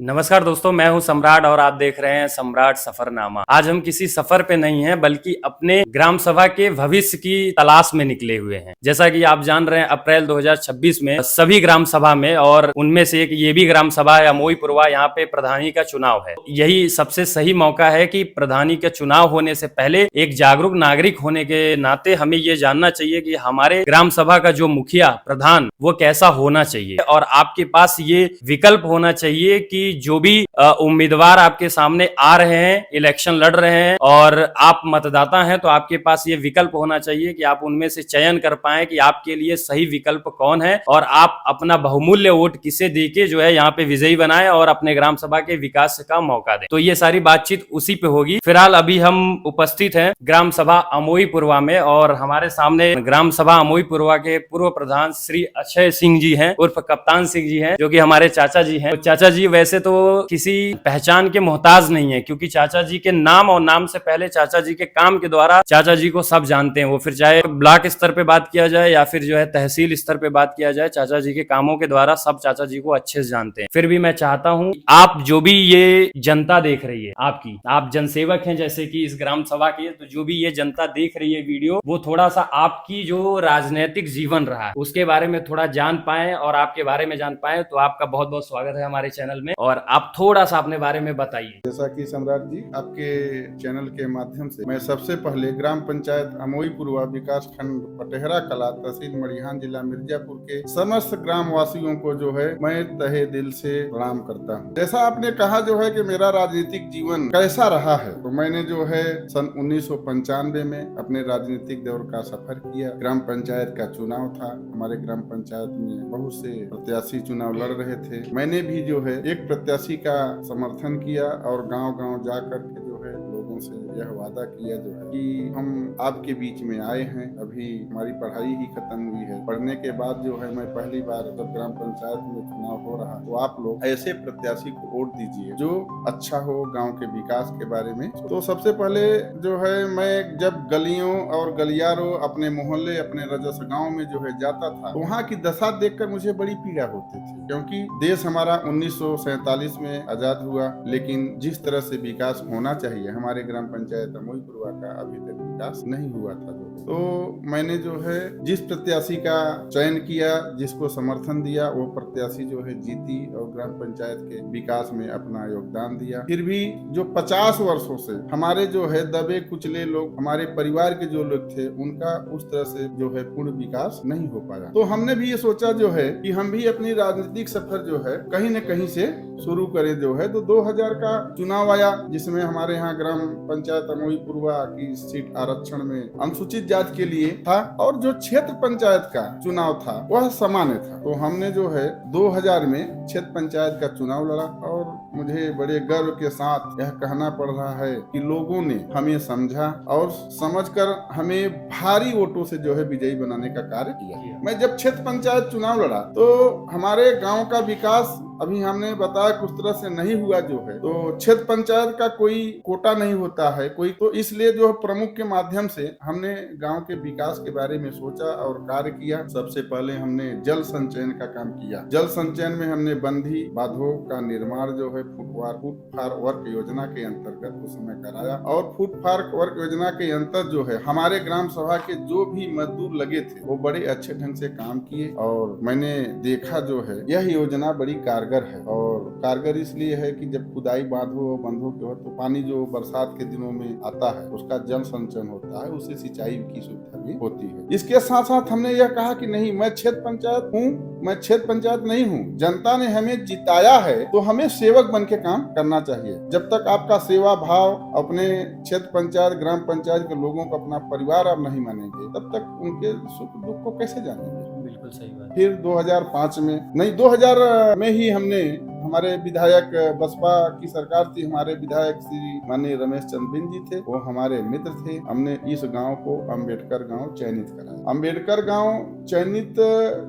नमस्कार दोस्तों, मैं हूं सम्राट और आप देख रहे हैं सम्राट सफरनामा। आज हम किसी सफर पे नहीं हैं बल्कि अपने ग्राम सभा के भविष्य की तलाश में निकले हुए हैं। जैसा कि आप जान रहे हैं, अप्रैल 2026 में सभी ग्राम सभा में और उनमें से एक ये भी ग्राम सभा है अमोईपुरवा, यहाँ पे प्रधानी का चुनाव है। यही सबसे सही मौका है कि प्रधानी का चुनाव होने से पहले एक जागरूक नागरिक होने के नाते हमें ये जानना चाहिए कि हमारे ग्राम सभा का जो मुखिया प्रधान वो कैसा होना चाहिए, और आपके पास ये विकल्प होना चाहिए कि जो भी उम्मीदवार आपके सामने आ रहे हैं, इलेक्शन लड़ रहे हैं और आप मतदाता हैं, तो आपके पास ये विकल्प होना चाहिए कि आप उनमें से चयन कर पाएं कि आपके लिए सही विकल्प कौन है और आप अपना बहुमूल्य वोट किसे देके जो है यहाँ पे विजयी बनाएं और अपने ग्राम सभा के विकास का मौका दें। तो ये सारी बातचीत उसी पे होगी। फिलहाल अभी हम उपस्थित हैं ग्राम सभा अमोईपुरवा में और हमारे सामने ग्राम सभा अमोईपुरवा के पूर्व प्रधान श्री अक्षय सिंह जी हैं, उर्फ कप्तान सिंह जी हैं, जो कि हमारे चाचा जी हैं। तो चाचा जी वैसे तो किसी पहचान के मोहताज नहीं है, क्योंकि चाचा जी के नाम और नाम से पहले चाचा जी के काम के द्वारा चाचा जी को सब जानते हैं। वो फिर चाहे ब्लॉक स्तर पे बात किया जाए या फिर जो है तहसील स्तर पे बात किया जाए, चाचा जी के कामों के द्वारा सब चाचा जी को अच्छे से जानते हैं। फिर भी मैं चाहता हूं आप जो भी ये जनता देख रही है, आपकी आप जनसेवक हैं जैसे कि इस ग्राम सभा के, तो जो भी ये जनता देख रही है वीडियो, वो थोड़ा सा आपकी जो राजनीतिक जीवन रहा है उसके बारे में थोड़ा जान पाए और आपके बारे में जान पाए। तो आपका बहुत बहुत स्वागत है हमारे चैनल में और आप थोड़ा सा अपने बारे में बताइए। जैसा कि सम्राट जी, आपके चैनल के माध्यम से मैं सबसे पहले ग्राम पंचायत अमोईपुरवा विकास खंड पटेहरा कला तहसील मड़िहान जिला मिर्जापुर के समस्त ग्राम वासियों को जो है मैं तहे दिल से प्रणाम करता हूँ। जैसा आपने कहा जो है कि मेरा राजनीतिक जीवन कैसा रहा है, तो मैंने जो है सन 1995 में अपने राजनीतिक दौर का सफर किया। ग्राम पंचायत का चुनाव था, हमारे ग्राम पंचायत में बहुत से प्रत्याशी चुनाव लड़ रहे थे। मैंने भी जो है एक प्रत्याशी का समर्थन किया और गांव-गांव जा करके जो है लोगों से यह वादा किया जो है कि हम आपके बीच में आए हैं। अभी हमारी पढ़ाई ही खत्म हुई है, पढ़ने के बाद जो है मैं पहली बार जब ग्राम पंचायत में चुनाव हो रहा, तो आप लोग ऐसे प्रत्याशी को वोट दीजिए जो अच्छा हो गांव के विकास के बारे में। तो सबसे पहले जो है मैं जब गलियों और गलियारों, अपने मोहल्ले, अपने रजस गांव में जो है जाता था, तो वहाँ की दशा देखकर मुझे बड़ी पीड़ा होती थी, क्योंकि देश हमारा 1947 में आजाद हुआ, लेकिन जिस तरह से विकास होना चाहिए हमारे ग्राम पंचायत अमोईपुरवा का अभी तक विकास नहीं हुआ था। तो मैंने जो है जिस प्रत्याशी का चयन किया, जिसको समर्थन दिया, वो प्रत्याशी जो है जीती और ग्राम पंचायत के विकास में अपना योगदान दिया। फिर भी जो 50 वर्षों से हमारे जो है दबे कुचले लोग, हमारे परिवार के जो लोग थे, उनका उस तरह से जो है पूर्ण विकास नहीं हो पाया। तो हमने भी ये सोचा जो है कि हम भी अपनी राजनीतिक सफर जो है कहीं न कहीं से शुरू करें जो है। तो 2000 का चुनाव आया, जिसमें हमारे यहाँ ग्राम पंचायत अमोईपुरवा की सीट आरक्षण में अनुसूचित जाति के लिए था और जो क्षेत्र पंचायत का चुनाव था वह सामान्य था। तो हमने जो है 2000 में क्षेत्र पंचायत का चुनाव लड़ा और मुझे बड़े गर्व के साथ यह कहना पड़ रहा है कि लोगों ने हमें समझा और समझकर हमें भारी वोटों से जो है विजयी बनाने का कार्य किया। मैं जब क्षेत्र पंचायत चुनाव लड़ा तो हमारे गांव का विकास अभी हमने बताया कुछ तरह से नहीं हुआ जो है। तो क्षेत्र पंचायत का कोई कोटा नहीं होता है कोई, तो इसलिए जो प्रमुख के माध्यम से हमने गांव के विकास के बारे में सोचा और कार्य किया। सबसे पहले हमने जल संचयन का काम किया। जल संचयन में हमने बंधी बांधों का निर्माण जो है फुटफार वर्क योजना के अंतर्गत उस समय कराया और फुटफार वर्क योजना के अंतर्गत जो है हमारे ग्राम सभा के जो भी मजदूर लगे थे वो बड़े अच्छे ढंग से काम किए और मैंने देखा जो है यह योजना बड़ी कारगर है। और कारगर इसलिए है कि जब खुदाई बंधों के हो तो पानी जो बरसात के दिनों में आता है उसका जल संचयन होता है, उससे सिंचाई की सुविधा भी होती है। इसके साथ साथ हमने यह कहा कि नहीं, मैं क्षेत्र पंचायत हूँ, मैं क्षेत्र पंचायत नहीं हूँ। जनता ने हमें जिताया है तो हमें सेवक बन के काम करना चाहिए। जब तक आपका सेवा भाव अपने क्षेत्र पंचायत ग्राम पंचायत के लोगों को अपना परिवार आप नहीं मानेंगे, तब तक उनके सुख दुख को कैसे जानेंगे। बिल्कुल सही बात। फिर 2005 में नहीं 2000 में ही हमने हमारे विधायक बसपा की सरकार थी, हमारे विधायक श्री माननीय रमेश चंद्र बिंद जी थे, वो हमारे मित्र थे। हमने इस गांव को अम्बेडकर गांव चयनित कराया। अम्बेडकर गांव चयनित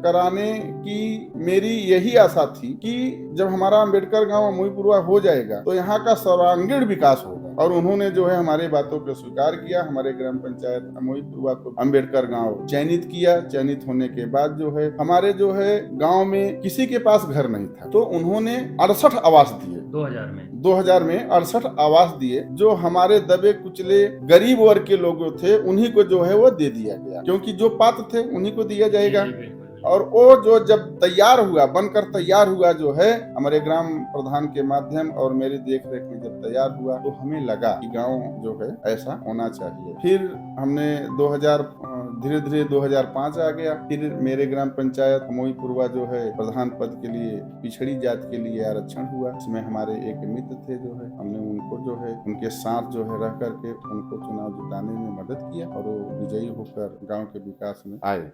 कराने की मेरी यही आशा थी कि जब हमारा अम्बेडकर गांव अमोईपुरवा हो जाएगा तो यहाँ का सर्वांगीण विकास होगा, और उन्होंने जो है हमारे बातों को स्वीकार किया। हमारे ग्राम पंचायत अमोईपुरवा को अम्बेडकर गांव चयनित किया। चयनित होने के बाद जो है हमारे जो है गांव में किसी के पास घर नहीं था, तो उन्होंने 68 आवास दिए। 2000 में 68 आवास दिए, जो हमारे दबे कुचले गरीब वर्ग के लोग थे उन्हीं को जो है वो दे दिया गया, क्योंकि जो पात्र थे उन्हीं को दिया जाएगा। और वो जो जब तैयार हुआ, बनकर तैयार हुआ जो है हमारे ग्राम प्रधान के माध्यम और मेरी देख रेख में जब तैयार हुआ, तो हमें लगा कि गांव जो है ऐसा होना चाहिए। फिर हमने 2000 धीरे धीरे 2005 आ गया। फिर मेरे ग्राम पंचायत अमोई पूर्वा जो है प्रधान पद के लिए पिछड़ी जात के लिए आरक्षण हुआ। इसमें हमारे एक मित्र थे जो है, हमने उनको जो है उनके साथ जो है रह करके उनको चुनाव जिताने में मदद किया और वो विजयी होकर गांव के विकास में आए।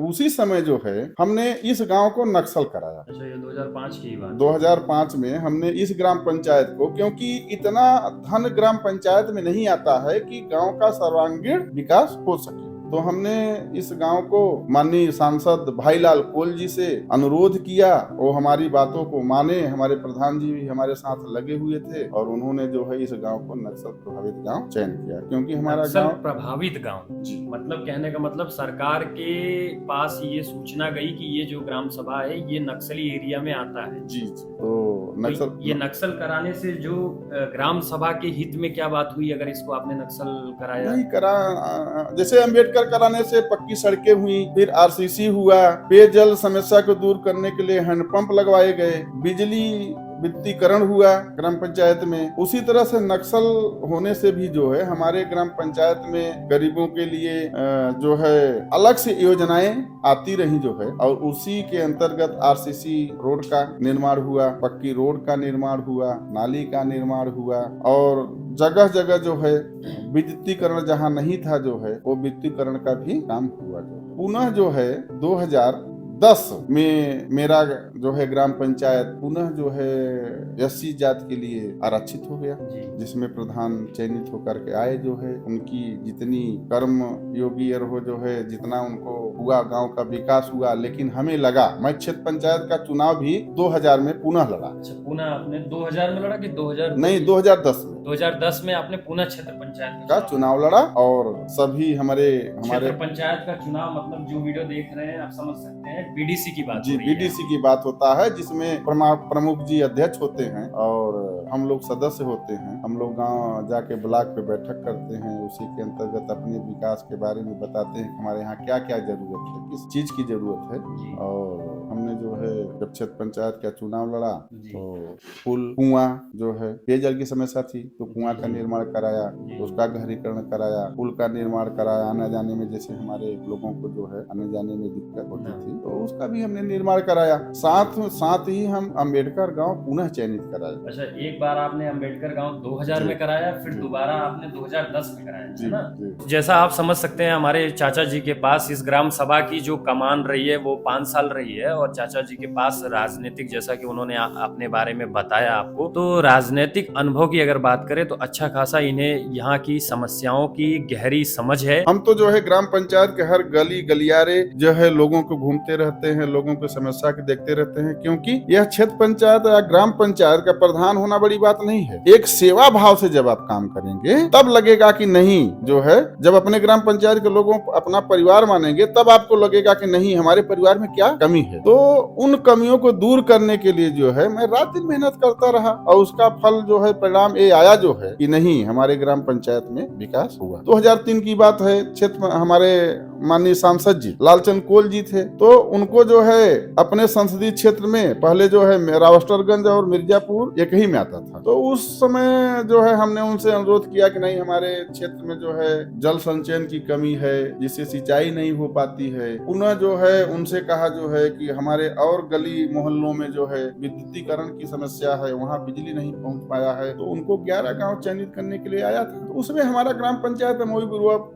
उसी समय जो है हमने इस गांव को नक्सल कराया। अच्छा, ये 2005 की बात। 2005 में हमने इस ग्राम पंचायत को, क्योंकि इतना धन ग्राम पंचायत में नहीं आता है कि गांव का सर्वांगीण विकास हो सके, तो हमने इस गांव को माननीय सांसद भाईलाल कोल जी से अनुरोध किया। वो हमारी बातों को माने। हमारे प्रधान जी भी हमारे साथ लगे हुए थे और उन्होंने जो है इस गांव को नक्सल प्रभावित गांव चयन किया, क्योंकि हमारा गांव प्रभावित गांव जी, मतलब कहने का मतलब सरकार के पास ये सूचना गई कि ये जो ग्राम सभा है ये नक्सली एरिया में आता है। जी, तो नक्सल, ये नक्सल कराने से जो ग्राम सभा के हित में क्या बात हुई अगर इसको आपने नक्सल कराया? नहीं करा। जैसे अम्बेडकर कराने से पक्की सड़कें हुई, फिर आरसीसी हुआ, पेयजल समस्या को दूर करने के लिए हैंडपंप लगवाए गए, बिजली विद्युतीकरण हुआ ग्राम पंचायत में। उसी तरह से नक्सल होने से भी जो है हमारे ग्राम पंचायत में गरीबों के लिए जो है अलग से योजनाएं आती रही जो है, और उसी के अंतर्गत आरसीसी रोड का निर्माण हुआ, पक्की रोड का निर्माण हुआ, नाली का निर्माण हुआ, और जगह जगह जो है विद्युतीकरण जहाँ नहीं था जो है वो विद्युतीकरण का भी काम हुआ। पुनः जो है 2010 में मेरा जो है ग्राम पंचायत पुनः जो है एससी जात के लिए आरक्षित हो गया, जिसमें प्रधान चयनित होकर के आए जो है। उनकी जितनी कर्म योगी हो जो है, जितना उनको हुआ, गांव का विकास हुआ। लेकिन हमें लगा, मैं क्षेत्र पंचायत का चुनाव भी 2000 में पुनः लड़ा। अच्छा, पुनः आपने 2000 में लड़ा कि 2000? नहीं, 2010 में। 2010 में आपने पुनः क्षेत्र पंचायत का चुनाव लड़ा, और सभी हमारे क्षेत्र पंचायत का चुनाव, मतलब जो वीडियो देख रहे हैं आप समझ सकते हैं, बीडीसी की बात जी, बीडीसी की बात होता है, जिसमें प्रमुख जी अध्यक्ष होते हैं और हम लोग सदस्य होते हैं। हम लोग गांव जाके ब्लॉक पे बैठक करते हैं, उसी के अंतर्गत अपने विकास के बारे में बताते हैं कि हमारे यहाँ क्या क्या जरूरत है, किस चीज की जरूरत है। और हमने जो है जब क्षेत्र पंचायत का चुनाव लड़ा तो पुल, कुआं जो है, पेयजल की समस्या थी तो कुआं का निर्माण कराया, उसका गहरीकरण कराया, पुल का निर्माण कराया। आने जाने में जैसे हमारे लोगों को जो है आने जाने में दिक्कत होती थी तो उसका भी हमने निर्माण कराया। साथ ही हम अम्बेडकर गांव पुनः चयनित कराया। अच्छा, एक बार आपने अम्बेडकर गांव 2000 में कराया, फिर दोबारा आपने 2010 में कराया, है ना? जैसा आप समझ सकते हैं, हमारे चाचा जी के पास इस ग्राम सभा की जो कमान रही है वो 5 साल रही है, और चाचा जी के पास राजनीतिक, जैसा कि उन्होंने अपने बारे में बताया आपको, तो राजनीतिक अनुभव की अगर बात करें तो अच्छा खासा इन्हें यहाँ की समस्याओं की गहरी समझ है। हम तो जो है ग्राम पंचायत के हर गली गलियारे जो है लोगों को घूमते रहते हैं, लोगों की समस्या के देखते रहते हैं, क्योंकि यह क्षेत्र पंचायत या ग्राम पंचायत का प्रधान होना बड़ी बात नहीं है। एक सेवा भाव से जब आप काम करेंगे तब लगेगा कि नहीं, जो है जब अपने ग्राम पंचायत के लोगों को अपना परिवार मानेंगे तब आपको लगेगा कि नहीं, हमारे परिवार में क्या कमी है। तो उन कमियों को दूर करने के लिए जो है मैं रात दिन मेहनत करता रहा, और उसका फल जो है, परिणाम ये आया जो है कि नहीं, हमारे ग्राम पंचायत में विकास हुआ। 2003 की बात है, क्षेत्र हमारे माननीय सांसद जी लालचंद कोल जी थे, तो उनको जो है अपने संसदीय क्षेत्र में पहले जो है रावस्टरगंज और मिर्जापुर एक ही में आता था। तो उस समय जो है हमने उनसे अनुरोध किया कि नहीं, हमारे क्षेत्र में जो है जल संचयन की कमी है, जिससे सिंचाई नहीं हो पाती है। पुनः जो है उनसे कहा जो है कि हमारे और गली मोहल्लों में जो है विद्युतीकरण की समस्या है, वहाँ बिजली नहीं पहुंच पाया है। तो उनको 11 गांव चयनित करने के लिए आया था, तो उसमें हमारा ग्राम पंचायत अमोई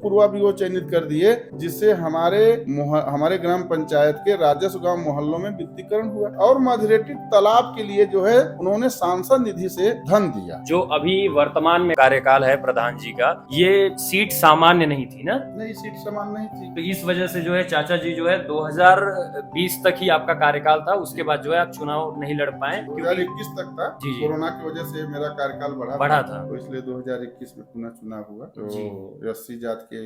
पूर्वा भी वो चयनित कर दिए, जिससे हमारे ग्राम पंचायत के राजस्व गांव मोहल्लों में विद्युतीकरण हुआ। और मधुरेटी तालाब के लिए जो है उन्होंने सांसद निधि से धन दिया। जो अभी वर्तमान में कार्यकाल है प्रधान जी का, ये सीट सामान्य नहीं थी ना? नहीं, सीट सामान्य नहीं थी। तो इस वजह से जो है चाचा जी जो है 2020 तक ही आपका कार्यकाल था, उसके बाद जो है आप चुनाव नहीं लड़ पाए। 2021 तक था, कोरोना की वजह से मेरा कार्यकाल बढ़ा था, तो इसलिए 2021 में पुनः चुनाव हुआ। तो 80 जात के,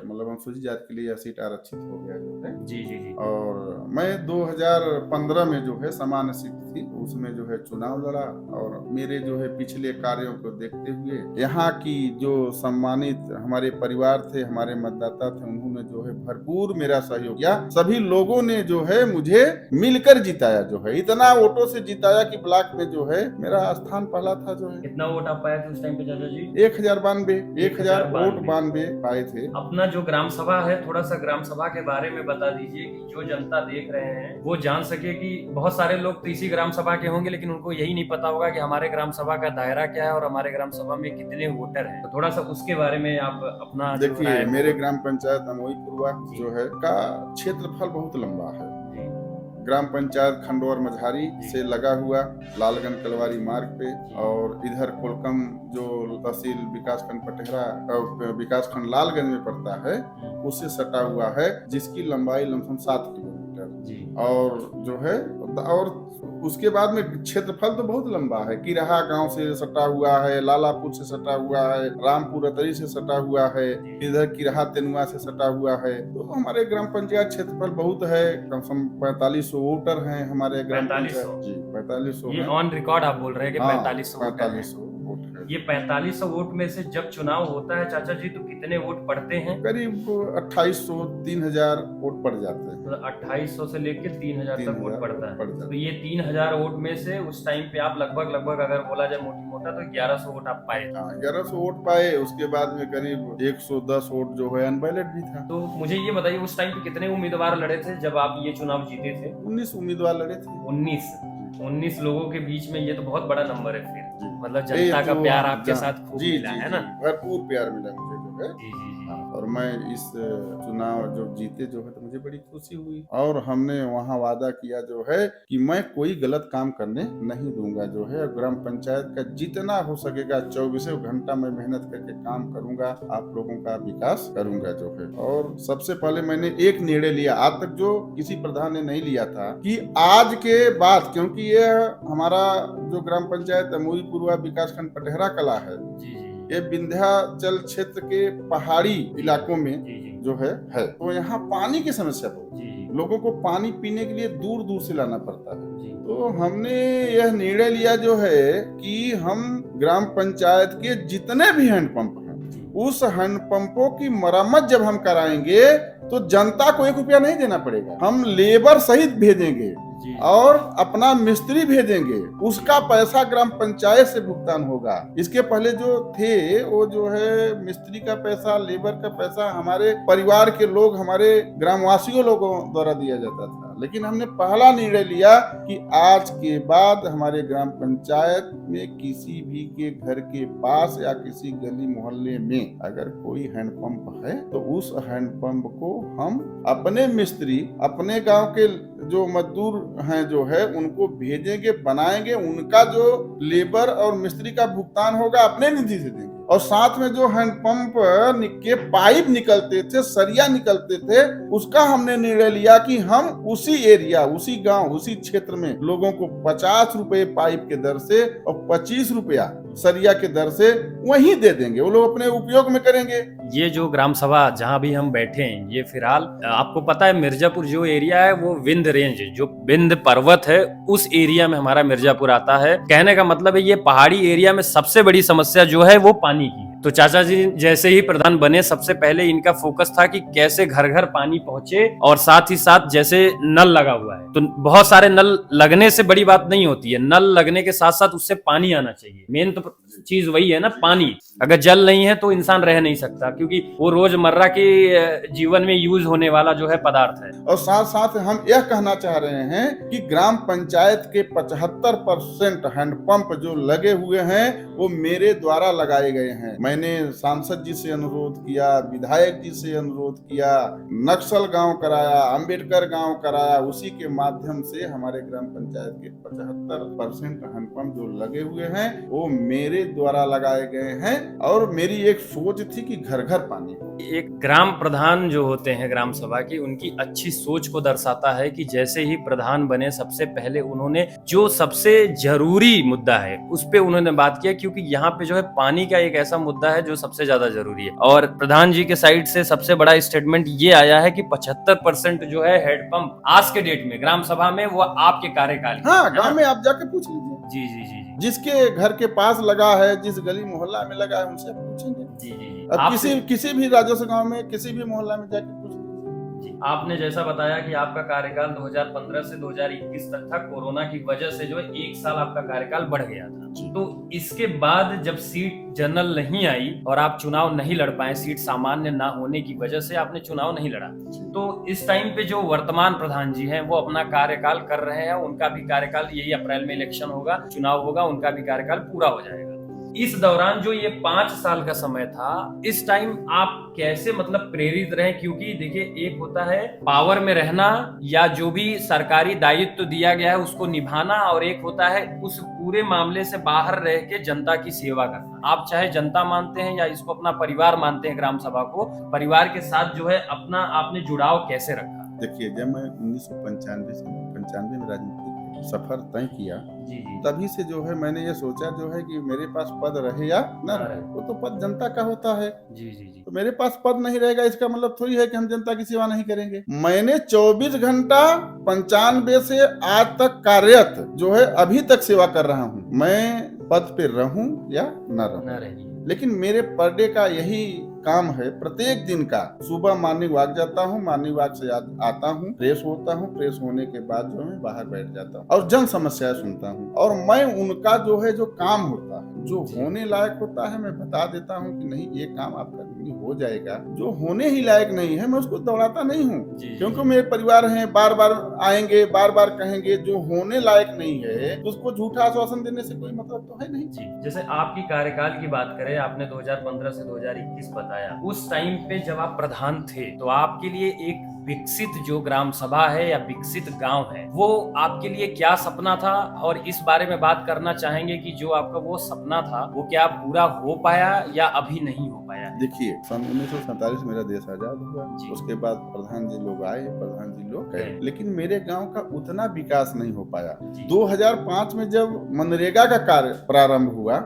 मतलब अनुसूचित जात के लिए लिए यह सीट आरक्षित हो गया जो है। जी जी जी। और मैं 2015 में जो है सामान्य सीट थी उसमें जो है चुनाव लड़ा, और मेरे जो है पिछले कार्यों को देखते हुए यहाँ की जो सम्मानित हमारे परिवार थे, हमारे मतदाता थे, उन्होंने जो है भरपूर मेरा सहयोग किया। सभी लोगों ने जो है मुझे मिलकर जिताया, जो है इतना वोटों से जिताया कि ब्लॉक में जो है मेरा स्थान पहला था जो है। कितना वोट आप पाए थे उस टाइम पे चाचा जी? 1000 वोट 92 पाए थे। अपना जो ग्राम सभा है, थोड़ा सा ग्राम सभा के बारे में बता दीजिए कि जो जनता देख रहे हैं वो जान सके कि बहुत सारे लोग तो इसी ग्राम सभा के होंगे लेकिन उनको यही नहीं पता होगा कि हमारे ग्राम सभा का दायरा क्या है और हमारे ग्राम सभा में कितने वोटर हैं। तो थोड़ा सा उसके बारे में आप अपना देखिए, मेरे ग्राम पंचायत अमोई पूर्वा जो है का क्षेत्रफल बहुत लंबा है। ग्राम पंचायत खंडोर मझारी से लगा हुआ लालगंज कलवारी मार्ग पे, और इधर कोलकम जो तहसील विकासखंड पटेहरा विकासखंड लालगंज में पड़ता है उससे सटा हुआ है, जिसकी लंबाई लमसम 7 किलोमीटर और जो है, और उसके बाद में क्षेत्रफल तो बहुत लंबा है। किरहा गांव से सटा हुआ है, लालापुर से सटा हुआ है, रामपुर अतरी से सटा हुआ है, इधर किरहा तेनुआ से सटा हुआ है। तो हमारे ग्राम पंचायत क्षेत्रफल बहुत है, कम से कम 4500 वोटर हैं हमारे ग्राम पंचायत। जी 4500। ये ऑन रिकॉर्ड आप बोल रहे हैं कि 4500 वोट है। ये 4500 वोट में से जब चुनाव होता है चाचा जी तो कितने वोट पड़ते हैं? करीब 2800 3000 वोट पड़ जाते हैं। मतलब 2800 से लेकर 3000 तक वोट पड़ता है। तो ये 3000 वोट में से उस टाइम पे आप लगभग अगर बोला जाए मोटी मोटा तो 1100 वोट आप पाए। 1100 वोट पाए। उसके बाद में करीब 110 वोट जो है अनबैलेट भी था। तो मुझे ये बताइए उस टाइम पे कितने उम्मीदवार लड़े थे जब आप ये चुनाव जीते थे? 19 उम्मीदवार लड़े थे। 19 लोगों के बीच में, ये तो बहुत बड़ा नंबर है फिर। मतलब जनता का प्यार आपके साथ खूब मिला है ना? भरपूर प्यार मिला मुझे जो है। जी। और मैं इस चुनाव जो जीते जो है तो मुझे बड़ी खुशी हुई, और हमने वहाँ वादा किया जो है कि मैं कोई गलत काम करने नहीं दूंगा जो है। ग्राम पंचायत का जितना हो सकेगा 24 घंटा मैं मेहनत करके काम करूंगा, आप लोगों का विकास करूंगा जो है। और सबसे पहले मैंने एक निर्णय लिया, आज तक जो किसी प्रधान ने नहीं लिया था, कि आज के बाद, क्योंकि ये हमारा जो ग्राम पंचायत अमोई पूर्वा विकासखंड पटेहरा कला है, ये विंध्याचल क्षेत्र के पहाड़ी इलाकों में जो है तो यहाँ पानी की समस्या बहुत, लोगों को पानी पीने के लिए दूर दूर से लाना पड़ता है। तो हमने यह निर्णय लिया जो है कि हम ग्राम पंचायत के जितने भी हैंडपंप हैं, उस हैंडपंपों की मरम्मत जब हम कराएंगे तो जनता को 1 रुपया नहीं देना पड़ेगा। हम लेबर सहित भेजेंगे और अपना मिस्त्री भेजेंगे, उसका पैसा ग्राम पंचायत से भुगतान होगा। इसके पहले जो थे वो जो है मिस्त्री का पैसा, लेबर का पैसा हमारे परिवार के लोग, हमारे ग्रामवासियों लोगों द्वारा दिया जाता था। लेकिन हमने पहला निर्णय लिया कि आज के बाद हमारे ग्राम पंचायत में किसी भी के घर के पास या किसी गली मोहल्ले में अगर कोई हैंडपंप है तो उस हैंडपंप को हम अपने मिस्त्री, अपने गांव के जो मजदूर हैं जो है उनको भेजेंगे, बनाएंगे। उनका जो लेबर और मिस्त्री का भुगतान होगा अपने निधि से देंगे। और साथ में जो हैंडपंप के पाइप निकलते थे, सरिया निकलते थे, उसका हमने निर्णय लिया कि हम उसी एरिया, उसी गांव, उसी क्षेत्र में लोगों को 50 रुपए पाइप के दर से और 25 रुपया सरिया के दर से वहीं दे देंगे, वो लोग अपने उपयोग में करेंगे। ये जो ग्राम सभा जहाँ भी हम बैठे हैं, ये फिलहाल आपको पता है मिर्जापुर जो एरिया है वो विंध्य रेंज, जो विंध्य पर्वत है उस एरिया में हमारा मिर्जापुर आता है। कहने का मतलब है ये पहाड़ी एरिया में सबसे बड़ी समस्या जो है वो पानी की है। तो चाचा जी जैसे ही प्रधान बने सबसे पहले इनका फोकस था कि कैसे घर घर पानी पहुंचे, और साथ ही साथ जैसे नल लगा हुआ है तो बहुत सारे नल लगने से बड़ी बात नहीं होती है, नल लगने के साथ साथ उससे पानी आना चाहिए। मेन तो चीज वही है ना, पानी। अगर जल नहीं है तो इंसान रह नहीं सकता, क्योंकि वो रोजमर्रा के जीवन में यूज होने वाला जो है पदार्थ है। और साथ साथ हम यह कहना चाह रहे हैं कि ग्राम पंचायत के 75% हैंडपंप जो लगे हुए हैं वो मेरे द्वारा लगाए गए हैं। मैंने सांसद जी से अनुरोध किया, विधायक जी से अनुरोध किया, नक्सल गांव कराया, अंबेडकर गांव कराया, उसी के माध्यम से हमारे ग्राम पंचायत के 75% हैंडपंप जो लगे हुए हैं वो मेरे द्वारा लगाए गए हैं। और मेरी एक सोच थी कि घर घर पानी। एक ग्राम प्रधान जो होते हैं ग्राम सभा की, उनकी अच्छी सोच को दर्शाता है कि जैसे ही प्रधान बने सबसे पहले उन्होंने जो सबसे जरूरी मुद्दा है उस पे उन्होंने बात किया, क्योंकि यहाँ पे जो है पानी का एक ऐसा मुद्दा मुद्दा है जो सबसे ज्यादा जरूरी है। और प्रधान जी के साइड से सबसे बड़ा स्टेटमेंट ये आया है कि 75% जो है हेडपंप आज के डेट में ग्राम सभा में वो आपके कार्यकाल के हाँ, हैं, है गांव ना? में आप जाके पूछ लीजिए, जी जी जी जी जिसके घर के पास लगा है, जिस गली मोहल्ला में लगा है, उनसे आप पूछेंगे। जी जी जी अब आपसे किसी भी राजस्व गांव में किसी भी मोहल्ला में जाके पूछ लीजिए। जी, आपने जैसा बताया कि आपका कार्यकाल 2015 से 2021 तक था, कोरोना की वजह से जो है 1 साल आपका कार्यकाल बढ़ गया था। तो इसके बाद जब सीट जनरल नहीं आई और आप चुनाव नहीं लड़ पाए, सीट सामान्य ना होने की वजह से आपने चुनाव नहीं लड़ा, तो इस टाइम पे जो वर्तमान प्रधान जी हैं वो अपना कार्यकाल कर रहे हैं, उनका भी कार्यकाल यही अप्रैल में इलेक्शन होगा, चुनाव होगा, उनका भी कार्यकाल पूरा हो जाएगा। इस दौरान जो ये 5 साल का समय था, इस टाइम आप कैसे मतलब प्रेरित रहे? क्योंकि देखिए, एक होता है पावर में रहना या जो भी सरकारी दायित्व दिया गया है उसको निभाना, और एक होता है उस पूरे मामले से बाहर रह के जनता की सेवा करना। आप चाहे जनता मानते हैं या इसको अपना परिवार मानते हैं, ग्राम सभा को परिवार के साथ जो है अपना आपने जुड़ाव कैसे रखा? देखिए, जब मैं 1995 में राजनीति सफर तय किया, जी जी तभी से जो है मैंने ये सोचा जो है कि मेरे पास पद रहे या न रहे, वो तो पद जनता का होता है। जी जी जी तो मेरे पास पद नहीं रहेगा इसका मतलब थोड़ी है कि हम जनता की सेवा नहीं करेंगे। मैंने 24 घंटा 95 से आज तक कार्यरत जो है अभी तक सेवा कर रहा हूँ। मैं पद पे रहूं या न रहूं, लेकिन मेरे पर डे का यही काम है, प्रत्येक दिन का। सुबह मॉर्निंग वॉक जाता हूँ, मॉर्निंग वॉक से आता हूँ, फ्रेश होता हूँ, फ्रेश होने के बाद जो है बाहर बैठ जाता हूँ और जन समस्याएं सुनता हूँ। और मैं उनका जो है जो काम होता है, जो होने लायक होता है, मैं बता देता हूँ कि नहीं ये काम आपका नहीं हो जाएगा। जो होने ही लायक नहीं है मैं उसको दौड़ाता नहीं हूँ, क्योंकि मेरे परिवार हैं, बार बार आएंगे, बार बार कहेंगे। जो होने लायक नहीं है तो उसको झूठा आश्वासन देने से कोई मतलब तो है नहीं। जी, जैसे आपकी कार्यकाल की बात करें, आपने 2015 से 2021 बताया, उस टाइम पे जब आप प्रधान थे तो आपके लिए एक विकसित जो ग्राम सभा है या विकसित गांव है, वो आपके लिए क्या सपना था? और इस बारे में बात करना चाहेंगे कि जो आपका वो सपना था वो क्या पूरा हो पाया या अभी नहीं हो पाया? देखिए, सन 1947 मेरा देश आजाद हुआ, उसके बाद प्रधान जी लोग आए, प्रधान जी लोग गए, लेकिन मेरे गांव का उतना विकास नहीं हो पाया। 2005 में जब मनरेगा का कार्य प्रारंभ हुआ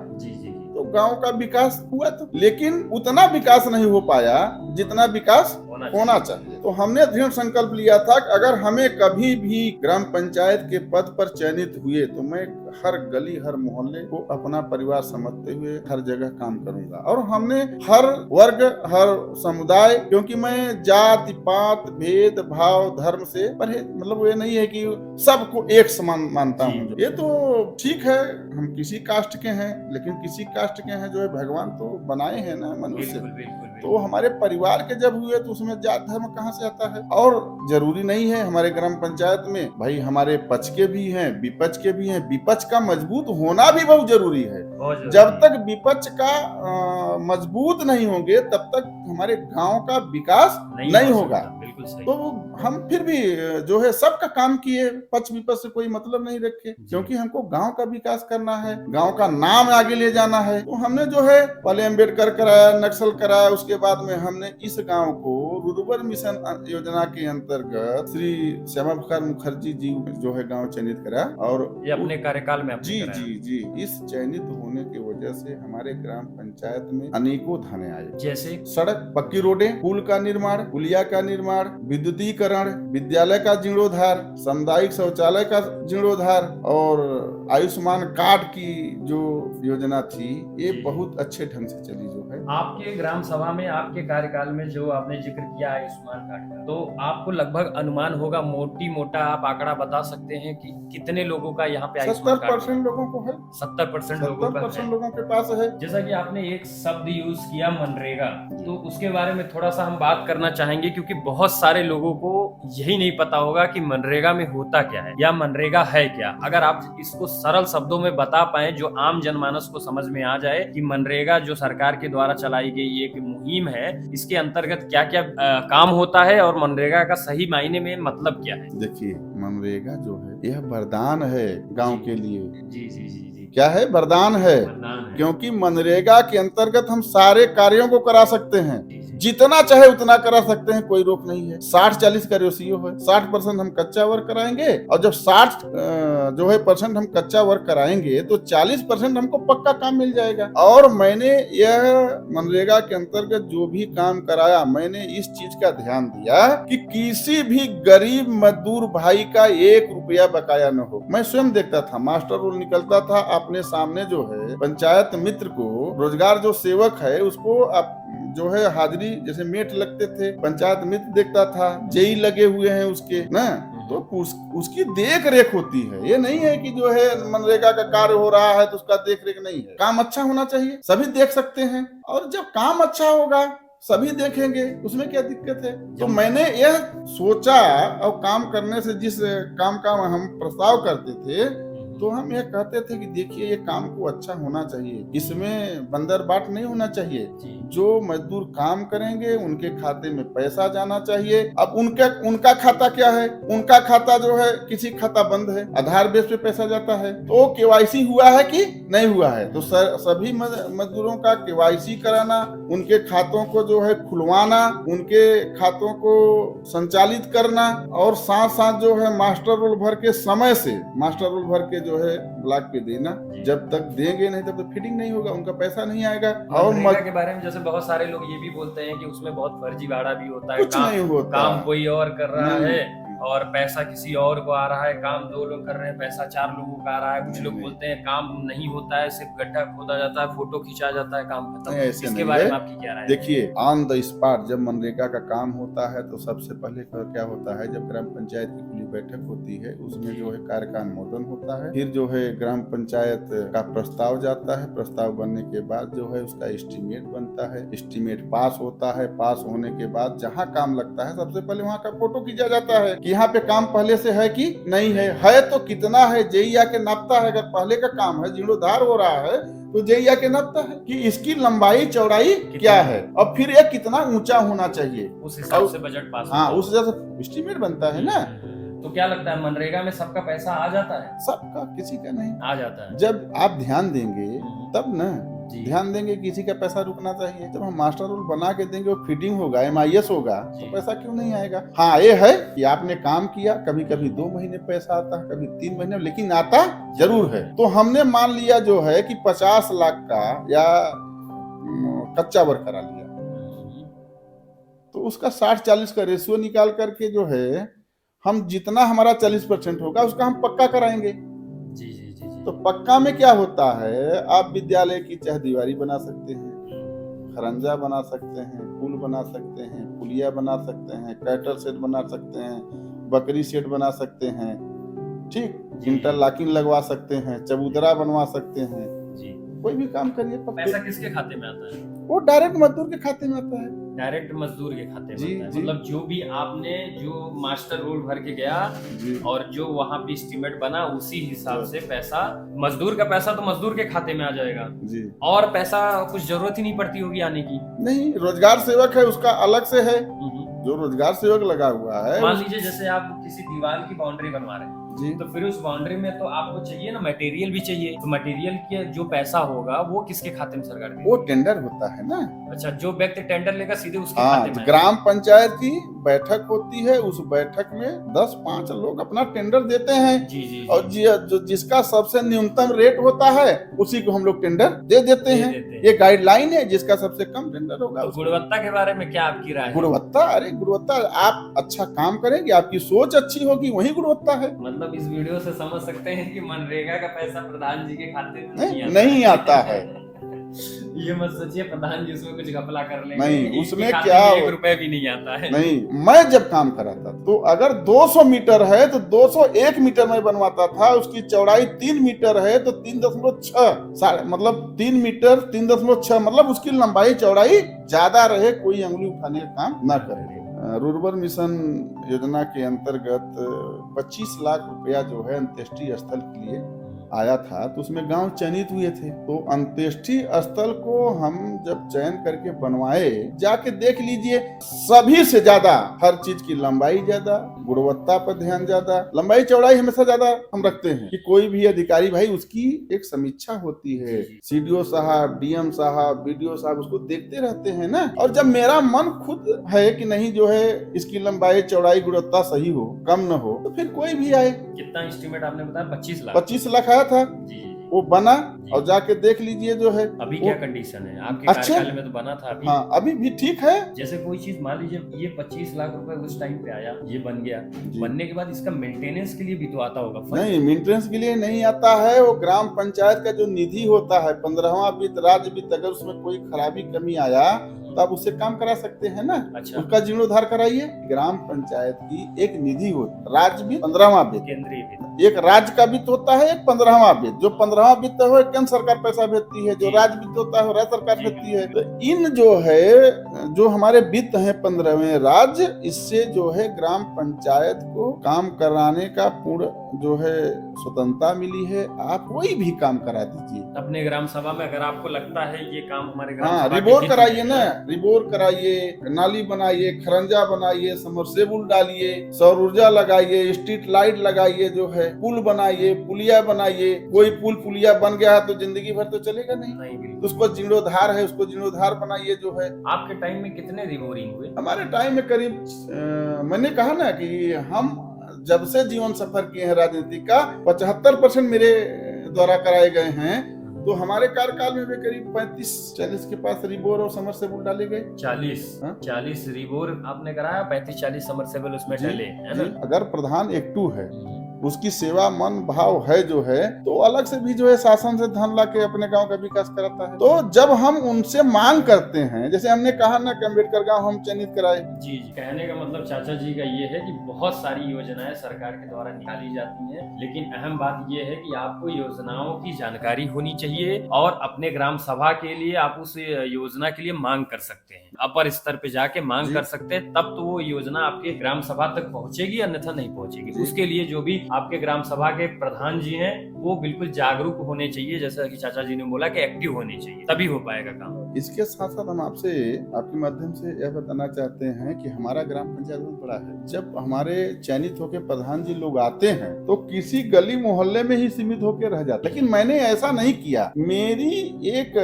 तो गांव का विकास हुआ तो, लेकिन उतना विकास नहीं हो पाया जितना विकास होना चाहिए। तो हमने दृढ़ संकल्प लिया था कि अगर हमें कभी भी ग्राम पंचायत के पद पर चयनित हुए तो मैं हर गली हर मोहल्ले को अपना परिवार समझते हुए हर जगह काम करूंगा। और हमने हर वर्ग हर समुदाय, क्योंकि मैं जाति पात भेद भाव धर्म से परहेज, मतलब ये नहीं है कि सबको एक समान मानता हूँ। ये तो ठीक है, हम किसी कास्ट के हैं, लेकिन किसी कास्ट के हैं जो है भगवान तो बनाए हैं ना मनुष्य। तो हमारे परिवार के जब हुए तो उसमें जात धर्म कहाँ से आता है? और जरूरी नहीं है हमारे ग्राम पंचायत में भाई हमारे पक्ष के भी हैं, विपक्ष के भी हैं। विपक्ष का मजबूत होना भी बहुत जरूरी है। जब तक विपक्ष का मजबूत नहीं होंगे तब तक हमारे गांव का विकास नहीं होगा। तो हम फिर भी जो है सबका काम किए, पक्ष विपक्ष से कोई मतलब नहीं रखे, क्योंकि हमको गांव का विकास करना है, गांव का नाम आगे ले जाना है। तो हमने जो है पहले अम्बेडकर कराया, नक्सल कराया, उसके बाद में हमने इस गांव को रुर्बन मिशन योजना के अंतर्गत श्री श्यामा प्रसाद मुखर्जी जी जो है गांव चयनित करा। और ये अपने कार्यकाल में जी जी जी इस चयनित होने की वजह से हमारे ग्राम पंचायत में अनेकों धने आए, जैसे सड़क पक्की रोडें, पुल का निर्माण, पुलिया का निर्माण, विद्युतीकरण, विद्यालय का जीर्णोद्धार, सामुदायिक शौचालय का जीर्णोद्धार और आयुष्मान कार्ड की जो योजना थी ये बहुत अच्छे ढंग से चली। जो है आपके ग्राम सभा में आपके कार्यकाल में जो आपने जिक्र किया आयुष्मान कार्ड का, तो आपको लगभग अनुमान होगा, मोटी मोटा आप आंकड़ा बता सकते हैं कि कितने लोगों का यहाँ पे आयुष्मान कार्ड? 70% लोगों को है। 70% लोगों के पास है। जैसा कि आपने एक शब्द यूज किया मनरेगा, तो उसके बारे में थोड़ा सा हम बात करना चाहेंगे, क्योंकि बहुत सारे लोगों को यही नहीं पता होगा कि मनरेगा में होता क्या है या मनरेगा है क्या। अगर आप इसको सरल शब्दों में बता पाए जो आम जनमानस को समझ में आ जाए कि मनरेगा जो सरकार के द्वारा चलाई गई एक मुहिम है, इसके अंतर्गत क्या क्या काम होता है और मनरेगा का सही मायने में मतलब क्या है। देखिए, मनरेगा जो है यह वरदान है गांव के लिए। जी जी जी जी क्या है? वरदान है, क्योंकि मनरेगा के अंतर्गत हम सारे कार्यों को करा सकते हैं। जितना चाहे उतना करा सकते हैं, कोई रोक नहीं है। 60-40 का रेशियो है। 60% हम कच्चा वर्क कराएंगे और जब 60 जो है % हम कच्चा वर्क कराएंगे तो 40% हमको पक्का काम मिल जाएगा। और मैंने यह मनरेगा के अंतर्गत जो भी काम कराया, मैंने इस चीज का ध्यान दिया कि किसी भी गरीब मजदूर भाई का 1 रुपया बकाया न हो। मैं स्वयं देखता था, मास्टर रोल निकलता था, अपने सामने जो है पंचायत मित्र को, रोजगार जो सेवक है उसको आप जो है हाजिरी जैसे मेट लगते थे, पंचायत मित्र देखता था, जेई लगे हुए हैं उसके ना, तो उसकी देख रेख होती है। ये नहीं है कि जो है मनरेगा का कार्य हो रहा है तो उसका देख रेख नहीं है। काम अच्छा होना चाहिए, सभी देख सकते हैं, और जब काम अच्छा होगा सभी देखेंगे, उसमें क्या दिक्कत है। तो मैंने यह सोचा, और काम करने से जिस काम का हम प्रस्ताव करते थे तो हम यह कहते थे कि देखिए ये काम को अच्छा होना चाहिए, इसमें बंदर बाट नहीं होना चाहिए। जो मजदूर काम करेंगे उनके खाते में पैसा जाना चाहिए। अब उनका खाता क्या है, उनका खाता जो है किसी खाता बंद है, आधार बेस पे पैसा जाता है, तो केवाईसी हुआ है कि नहीं हुआ है। तो सभी मजदूरों का केवाईसी कराना, उनके खातों को जो है खुलवाना, उनके खातों को संचालित करना, और साथ साथ जो है मास्टर रोल भर के समय से मास्टर रोल भर के जो है ब्लॉक पे देना। जब तक देंगे नहीं तब तक फिटिंग नहीं होगा, उनका पैसा नहीं आएगा। और मनरेगा के बारे में जैसे बहुत सारे लोग ये भी बोलते हैं कि उसमें बहुत फर्जीवाड़ा भी होता है, कुछ नहीं होता, काम कोई और कर रहा है और पैसा किसी और को आ रहा है, काम 2 लोग कर रहे हैं, पैसा 4 लोगों का आ रहा है। कुछ लोग बोलते हैं काम नहीं होता है, सिर्फ गड्ढा खोदा जाता है, फोटो खींचा जाता है, काम खत्म। इसके बारे में आपकी क्या राय है? देखिए, ऑन द स्पॉट जब मनरेगा का काम होता है तो सबसे पहले क्या होता है, जब ग्राम पंचायत की खुली बैठक होती है उसमें जो है कार्य का अनुमोदन होता है, फिर जो है ग्राम पंचायत का प्रस्ताव जाता है, प्रस्ताव बनने के बाद जो है उसका एस्टीमेट बनता है, एस्टीमेट पास होता है, पास होने के बाद जहाँ काम लगता है सबसे पहले वहाँ का फोटो खींचा जाता है कि यहाँ पे काम पहले से है कि नहीं है तो कितना है, जेई आके नापता है। अगर पहले का काम है, जीर्णोद्धार हो रहा है, तो जेई आके नापता है कि इसकी लंबाई चौड़ाई क्या है, और फिर ये कितना ऊंचा होना चाहिए, उस हिसाब से बजट पास। हाँ, उस हिसाब से एस्टीमेट बनता है ना। तो क्या लगता है मनरेगा में सबका पैसा आ जाता है? सबका, किसी का नहीं आ जाता है। जब आप ध्यान देंगे तब ना, ध्यान देंगे, किसी का पैसा रुकना चाहिए। जब हम मास्टर रूल बना के देंगे, वो फिटिंग होगा, MIS होगा, तो पैसा क्यों नहीं आएगा। हाँ, ये है कि आपने काम किया, कभी कभी 2 महीने पैसा आता है, कभी 3 महीने, लेकिन आता जरूर है। तो हमने मान लिया जो है कि 50 लाख का या कच्चा वर्क करा लिया, तो उसका 60-40 का रेशियो निकाल करके जो है हम जितना हमारा 40% होगा उसका हम पक्का कराएंगे। जी। तो पक्का में क्या होता है, आप विद्यालय की चहदीवारी बना सकते हैं, खरंजा बना सकते हैं, पुल बना सकते हैं, पुलिया बना सकते हैं, कैटल सेट बना सकते हैं, बकरी सेट बना सकते हैं, ठीक, इंटरलॉकिंग लगवा सकते हैं, चबूतरा बनवा सकते हैं, कोई भी काम करिए। पैसा किसके खाते में आता है? वो डायरेक्ट मजदूर के खाते में आता है, डायरेक्ट मजदूर के खाते में आता है। मतलब जो भी आपने जो मास्टर रोल भर के गया और जो वहाँ पे एस्टीमेट बना, उसी हिसाब से पैसा, मजदूर का पैसा तो मजदूर के खाते में आ जाएगा जी। और पैसा कुछ जरूरत ही नहीं पड़ती होगी आने की? नहीं, रोजगार सेवक है उसका अलग से है, जो रोजगार सेवक लगा हुआ है। मान लीजिए जैसे आप किसी दीवार की बाउंड्री बनवा रहे हैं जी, तो फिर उस बाउंड्री में तो आपको चाहिए ना, मटेरियल भी चाहिए, तो मटेरियल के जो पैसा होगा वो किसके खाते में सरकार देगी? वो टेंडर होता है ना। अच्छा, जो व्यक्ति टेंडर लेगा सीधे उसके खाते में। ग्राम पंचायत की बैठक होती है, उस बैठक में 10-5 लोग अपना टेंडर देते हैं जी। और जो जिसका सबसे न्यूनतम रेट होता है उसी को हम लोग टेंडर दे देते हैं। ये गाइडलाइन है, जिसका सबसे कम टेंडर होगा। तो गुणवत्ता के बारे में क्या आपकी राय है? गुणवत्ता, अरे गुणवत्ता, आप अच्छा काम करेंगे, आपकी सोच अच्छी होगी, वही गुणवत्ता है। मतलब इस वीडियो से समझ सकते हैं कि मनरेगा का पैसा प्रधान जी के खाते में नहीं आता है। ये मत सोचिए प्रधान जी उसमें कुछ घपला कर लेंगे, नहीं, उसमें क्या 1 रुपए भी नहीं आता है। नहीं, मैं जब काम कराता तो अगर 200 मीटर है तो 201 मीटर में बनवाता था, उसकी चौड़ाई 3 मीटर है तो 3.6, मतलब 3 मीटर 3.6, मतलब उसकी लंबाई चौड़ाई ज्यादा रहे, कोई अंगुली उठाने का काम ना करे। रूरबन मिशन योजना के अंतर्गत 25 लाख रुपया जो है अंत्येष्टि स्थल के लिए आया था तो उसमें गांव चयनित हुए थे। तो अंत्येष्टि स्थल को हम जब चयन करके बनवाए, जाके देख लीजिए, सभी से ज्यादा हर चीज की लंबाई ज्यादा, गुणवत्ता पर ध्यान ज्यादा, लंबाई चौड़ाई हमेशा ज्यादा हम रखते हैं कि कोई भी अधिकारी भाई उसकी एक समीक्षा होती है, सीडीओ साहब, डीएम साहब, बीडीओ साहब उसको देखते रहते हैं ना। और जब मेरा मन खुद है कि नहीं जो है इसकी लंबाई चौड़ाई गुणवत्ता सही हो, कम न हो, तो फिर कोई भी आए। कितना एस्टीमेट आपने बताया? 25 लाख। 25 लाख आया था जी। वो बना और जाके देख लीजिए जो है अभी क्या कंडीशन है आपके कार्यकाल में? तो बना था अभी? हाँ, अभी भी ठीक है। जैसे कोई चीज मान लीजिए ये 25 लाख रुपए उस टाइम पे आया, ये बन गया, बनने के बाद इसका मेंटेनेंस के लिए भी तो आता होगा फंड? नहीं, मेंटेनेंस के लिए नहीं आता है। वो ग्राम पंचायत का जो निधि होता है 15वां वित्त, राज्य वित्त, अगर उसमें कोई खराबी कमी आया तो आप उससे काम करा सकते हैं ना। अच्छा। उसका जीर्णोद्धार कराइए। ग्राम पंचायत की एक निधि होती है, राज्य वित्त, 15वां वित्त, केंद्रीय वित्त, एक राज्य का वित्त होता है, एक 15वां वित्त। जो 15वां वित्त है केंद्र सरकार पैसा भेजती है, जो राज्य वित्त होता है राज्य सरकार भेजती है। तो इन जो है जो हमारे वित्त है 15वें राज्य, इससे जो है ग्राम पंचायत को काम कराने का पूर्ण जो है स्वतंत्रता मिली है। आप कोई भी काम करा दीजिए अपने ग्राम सभा में, अगर आपको लगता है ये काम हमारे ग्राम हाँ, सभा रिबोर कराइए ना, रिबोर कराइए, नाली बनाइए, खरंजा बनाइए, समरसेबुल डालिए, सौर ऊर्जा लगाइए, स्ट्रीट लाइट लगाइए, जो है पुल बनाइए, पुलिया बनाइए। कोई पुल पुलिया बन गया है तो जिंदगी भर तो चलेगा नहीं, तो उसको जीर्णोद्धार है, उसको जीर्णोद्धार बनाइए जो है। आपके टाइम में कितने रिबोरिंग हुए? हमारे टाइम में करीब मैंने कहा ना कि हम जब से जीवन सफर किए हैं राजनीति का, 75% मेरे द्वारा कराए गए हैं। तो हमारे कार्यकाल में भी करीब 35-40 के पास रिबोर और समरसेबुल डाले गए। 40 रिबोर आपने कराया, 35-40 समरसेबल उसमें डाले, है ना? अगर प्रधान एक्टिव है, उसकी सेवा मन भाव है जो है, तो अलग से भी जो है शासन से धन ला के अपने गांव का विकास कराता है। तो जब हम उनसे मांग करते हैं, जैसे हमने कहा ना कि अम्बेडकर गांव हम चयनित कराए। जी, कहने का मतलब चाचा जी का ये है कि बहुत सारी योजनाएं सरकार के द्वारा निकाली जाती हैं, लेकिन अहम बात ये है कि आपको योजनाओं की जानकारी होनी चाहिए और अपने ग्राम सभा के लिए आप उस योजना के लिए मांग कर सकते हैं, अपर स्तर पे जाके मांग कर सकते हैं, तब तो वो योजना आपके ग्राम सभा तक पहुंचेगी, अन्यथा नहीं पहुंचेगी। उसके लिए जो भी आपके ग्राम सभा के प्रधान जी हैं वो बिल्कुल जागरूक होने चाहिए, जैसा कि चाचा जी ने बोला कि एक्टिव होने चाहिए, तभी हो पाएगा काम। इसके साथ साथ हम आपसे आपके माध्यम से यह बताना चाहते हैं कि हमारा ग्राम पंचायत बहुत बड़ा है। जब हमारे चयनित होकर प्रधान जी लोग आते हैं तो किसी गली मोहल्ले में ही सीमित होकर रह जाते, लेकिन मैंने ऐसा नहीं किया। मेरी एक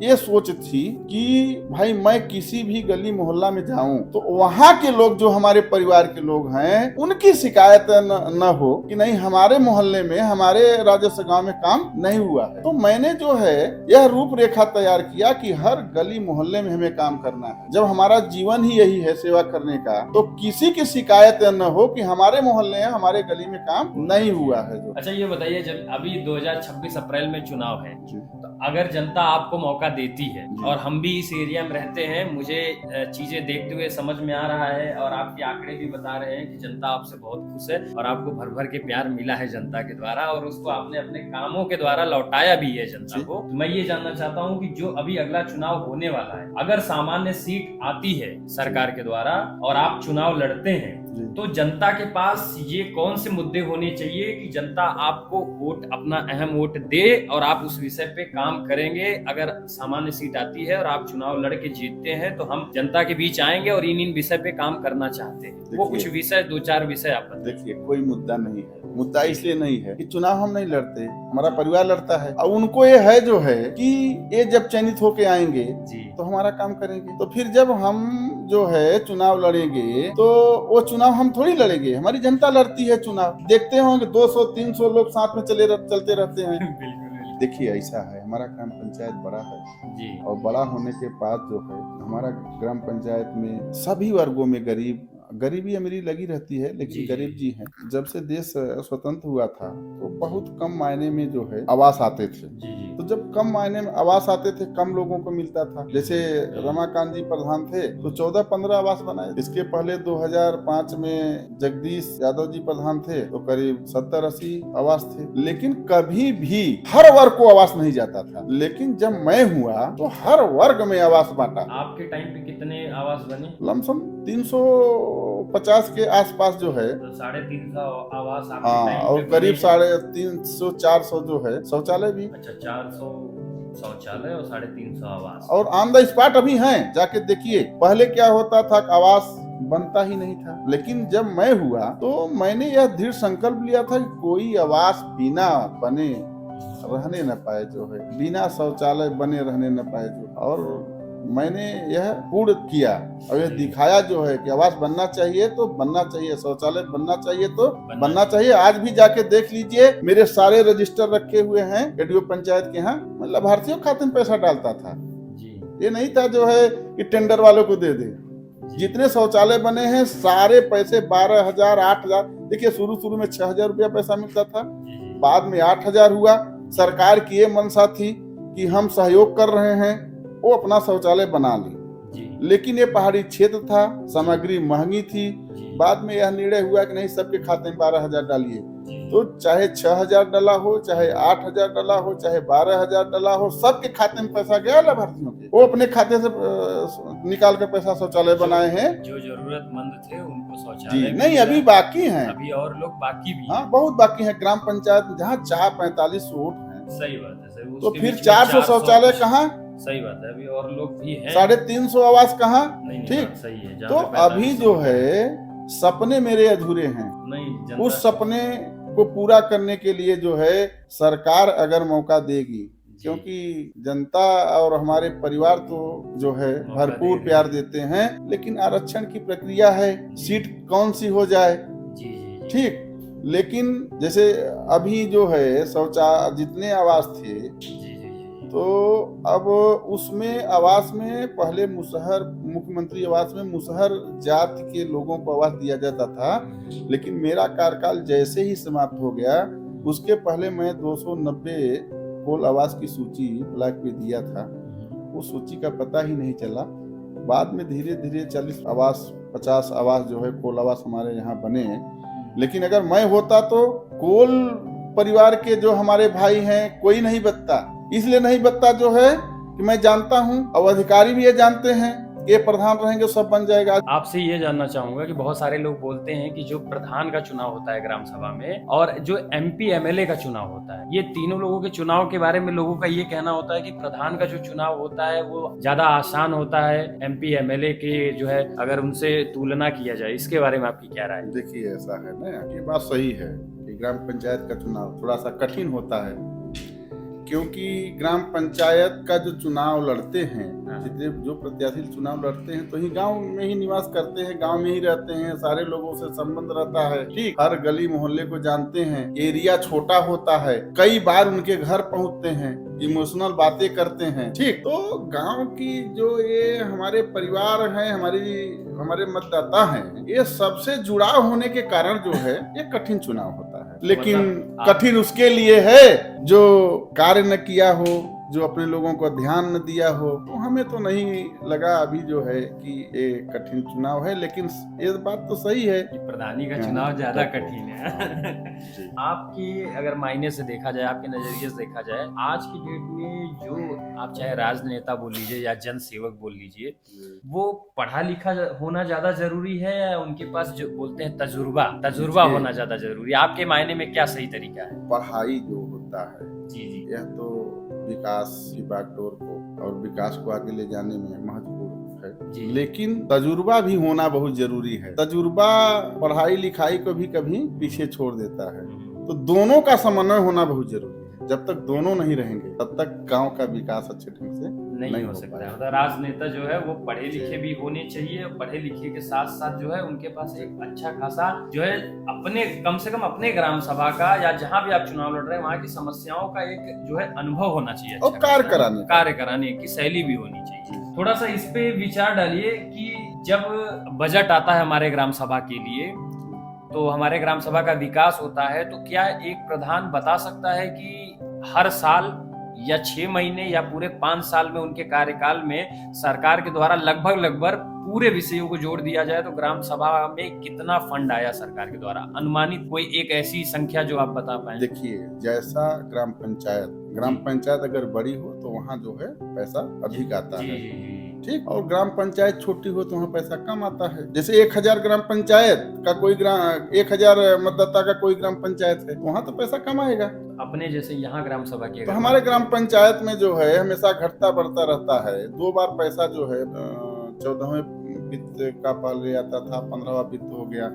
ये सोच थी कि भाई मैं किसी भी गली मोहल्ला में जाऊं तो वहाँ के लोग जो हमारे परिवार के लोग हैं उनकी शिकायत न हो कि नहीं हमारे मोहल्ले में, हमारे राजस्व गांव में काम नहीं हुआ है। तो मैंने जो है यह रूपरेखा तैयार किया कि हर गली मोहल्ले में हमें काम करना है। जब हमारा जीवन ही यही है सेवा करने का, तो किसी की शिकायत न हो कि हमारे मोहल्ले में, हमारे गली में काम नहीं हुआ है। जो अच्छा ये बताइए, जब अभी 2026 अप्रैल में चुनाव है, तो अगर जनता आपको मौका देती है, और हम भी इस एरिया में रहते हैं, मुझे चीजें देखते हुए समझ में आ रहा है और आपके आंकड़े भी बता रहे हैं कि जनता आपसे बहुत खुश है और आपको भर भर के प्यार मिला है जनता के द्वारा, और उसको आपने अपने कामों के द्वारा लौटाया भी है जनता को। मैं ये जानना चाहता हूँ कि जो अभी अगला चुनाव होने वाला है, अगर सामान्य सीट आती है सरकार के द्वारा और आप चुनाव लड़ते हैं, तो जनता के पास ये कौन से मुद्दे होने चाहिए कि जनता आपको वोट, अपना अहम वोट दे और आप उस विषय पे काम करेंगे? अगर सामान्य सीट आती है और आप चुनाव लड़ के जीतते हैं तो हम जनता के बीच आएंगे और इन विषय पे काम करना चाहते हैं। वो कुछ विषय, 2-4 विषय आप देखिए। कोई मुद्दा नहीं है। मुद्दा इसलिए नहीं है कि चुनाव हम नहीं लड़ते, हमारा परिवार लड़ता है, और उनको ये है जो है कि ये जब चयनित होके आएंगे तो हमारा काम करेंगे। तो फिर जब हम जो है चुनाव लड़ेंगे तो वो चुनाव हम थोड़ी लड़ेंगे, हमारी जनता लड़ती है चुनाव। देखते होंगे 200-300 लोग साथ में चलते रहते हैं। देखिए ऐसा है, हमारा ग्राम पंचायत बड़ा है जी, और बड़ा होने के बाद जो है हमारा ग्राम पंचायत में सभी वर्गों में गरीबी अमीरी लगी रहती है, लेकिन गरीब जी हैं। जब से देश स्वतंत्र हुआ था तो बहुत कम मायने में जो है आवास आते थे। तो जब कम मायने में आवास आते थे, कम लोगों को मिलता था। जैसे रमाकांत जी प्रधान थे तो 14-15 आवास बनाए। इसके पहले 2005 में जगदीश यादव जी प्रधान थे तो करीब 70-80 आवास थे, लेकिन कभी भी हर वर्ग को आवास नहीं जाता था। लेकिन जब मैं हुआ तो हर वर्ग में आवास बांटा। आपके टाइम पे कितने आवास बने? लमसम 300 50 के आसपास जो है। तो 350 आवास आपके हाँ, टाइम और पे करीब बने? 350-400 जो है शौचालय भी। अच्छा, 400 शौचालय और 350 आवास। और ऑन द स्पॉट अभी हैं, जाके देखिए। पहले क्या होता था कि आवास बनता ही नहीं था, लेकिन जब मैं हुआ तो मैंने यह दृढ़ संकल्प लिया था कि कोई आवास बिना बने रहने न पाए, जो है बिना शौचालय बने रहने न पाए जो। और मैंने यह पूर्ण किया और यह दिखाया जो है कि आवास बनना चाहिए तो बनना चाहिए, शौचालय बनना चाहिए तो बनना चाहिए। आज भी जाके देख लीजिए, मेरे सारे रजिस्टर रखे हुए हैं एडीओ पंचायत के यहाँ। मैं लाभार्थियों के खाते में पैसा डालता था, ये नहीं था जो है कि टेंडर वालों को दे दे। जितने शौचालय बने हैं सारे पैसे 12,000, 8,000, देखिए शुरू में 6,000 रुपया पैसा मिलता था, बाद में 8,000 हुआ। सरकार की ये मनसा थी कि हम सहयोग कर रहे हैं, वो अपना शौचालय बना ली। लेकिन ये पहाड़ी क्षेत्र था, सामग्री महंगी थी। बाद में यह निर्णय हुआ कि नहीं, सबके खाते में 12,000 डालिए। तो चाहे 6,000 डाला हो, चाहे 8,000 डाला हो, चाहे 12,000 डाला हो, सबके खाते में पैसा गया लाभार्थियों के। वो अपने खाते से निकाल कर पैसा शौचालय बनाए हैं। जो जरूरतमंद थे उनको शौचालय जी नहीं, अभी बाकी हैं, अभी और लोग बाकी भी। हाँ, बहुत बाकी हैं। ग्राम पंचायत जहाँ 45 वोट हैं, सही बात है, सही। तो फिर 400 शौचालय कहाँ? सही बात है, अभी और लोग भी हैं। 350 आवास कहाँ? ठीक, सही है। तो अभी जो है सपने मेरे अधूरे हैं। नहीं, उस सपने को पूरा करने के लिए जो है सरकार अगर मौका देगी, क्योंकि जनता और हमारे परिवार तो जो है भरपूर प्यार देते हैं, लेकिन आरक्षण की प्रक्रिया है, सीट कौन सी हो जाए, ठीक। लेकिन जैसे अभी जो है जितने आवास थे, तो अब उसमें आवास में पहले मुसहर, मुख्यमंत्री आवास में मुसहर जाति के लोगों को आवास दिया जाता था। लेकिन मेरा कार्यकाल जैसे ही समाप्त हो गया, उसके पहले मैं 290 कोल आवास की सूची ब्लॉक पे दिया था। उस सूची का पता ही नहीं चला। बाद में धीरे धीरे 40 आवास, 50 आवास जो है कोल आवास हमारे यहाँ बने। लेकिन अगर मैं होता तो कोल परिवार के जो हमारे भाई हैं, कोई नहीं बचता। इसलिए नहीं बचता जो है कि मैं जानता हूं, और अधिकारी भी ये जानते हैं कि ये प्रधान रहेंगे सब बन जाएगा। आपसे ये जानना चाहूंगा कि बहुत सारे लोग बोलते हैं कि जो प्रधान का चुनाव होता है ग्राम सभा में, और जो MP MLA का चुनाव होता है, ये तीनों लोगों के चुनाव के बारे में लोगों का ये कहना होता है कि प्रधान का जो चुनाव होता है वो ज्यादा आसान होता है MP MLA के जो है, अगर उनसे तुलना किया जाए। इसके बारे में आपकी क्या राय है? देखिए, ऐसा है ना, ये बात सही है कि ग्राम पंचायत का चुनाव थोड़ा सा कठिन होता है, क्योंकि ग्राम पंचायत का जो चुनाव लड़ते हैं, जितने जो प्रत्याशी चुनाव लड़ते हैं, तो ही गांव में ही निवास करते हैं, गांव में ही रहते हैं, सारे लोगों से संबंध रहता है, ठीक। हर गली मोहल्ले को जानते हैं, एरिया छोटा होता है, कई बार उनके घर पहुंचते हैं, इमोशनल बातें करते हैं, ठीक। तो गांव की जो ये हमारे परिवार हैं, हमारे मतदाता हैं, ये सबसे जुड़ाव होने के कारण जो है ये कठिन चुनाव होता है। लेकिन कठिन उसके लिए है जो कार्य न किया हो, जो अपने लोगों को ध्यान न दिया हो। तो हमें तो नहीं लगा अभी जो है कि ये कठिन चुनाव है, लेकिन ये बात तो सही है कि प्रधानी का चुनाव ज्यादा कठिन है। आपकी अगर मायने से देखा जाए, आपके नजरिए से देखा जाए, आज की डेट में जो आप चाहे राजनेता बोल लीजिए या जन सेवक बोल लीजिए, वो पढ़ा लिखा होना ज्यादा जरूरी है या उनके पास जो बोलते हैं तजुर्बा होना ज्यादा जरूरी है? आपके मायने में क्या सही तरीका है? पढ़ाई जो होता है, यह तो विकास की बागडोर को और विकास को आगे ले जाने में महत्वपूर्ण है, लेकिन तजुर्बा भी होना बहुत जरूरी है। तजुर्बा पढ़ाई लिखाई को भी कभी पीछे छोड़ देता है, तो दोनों का समन्वय होना बहुत जरूरी है। जब तक दोनों नहीं रहेंगे तब तक गांव का विकास अच्छे ढंग से नहीं हो सकता है। मतलब राजनेता जो है वो पढ़े लिखे भी होने चाहिए, पढ़े लिखे के साथ साथ जो है उनके पास एक अच्छा खासा जो है अपने, कम से कम अपने ग्राम सभा का या जहाँ भी आप चुनाव लड़ रहे हैं वहाँ की समस्याओं का एक जो है अनुभव होना चाहिए, और कार्य कराने की शैली भी होनी चाहिए। थोड़ा सा इस पे विचार डालिए कि जब बजट आता है हमारे ग्राम सभा के लिए, तो हमारे ग्राम सभा का विकास होता है, तो क्या एक प्रधान बता सकता है कि हर साल या 6 महीने या पूरे 5 साल में उनके कार्यकाल में सरकार के द्वारा लगभग पूरे विषयों को जोड़ दिया जाए तो ग्राम सभा में कितना फंड आया सरकार के द्वारा? अनुमानित कोई एक ऐसी संख्या जो आप बता पाए? देखिए, जैसा ग्राम पंचायत अगर बड़ी हो तो वहाँ जो है पैसा अधिक आता है। ठीक। और ग्राम पंचायत छोटी हो तो वहाँ पैसा कम आता है। जैसे 1000 ग्राम पंचायत का कोई 1000 मतदाता का कोई ग्राम पंचायत है, वहाँ तो पैसा कम आएगा। अपने जैसे यहाँ ग्राम सभा की तो हमारे ग्राम पंचायत में जो है हमेशा घटता बढ़ता रहता है। 2 बार पैसा जो है 14वें वित्त का पहले आता था, 15वां वित्त हो गया,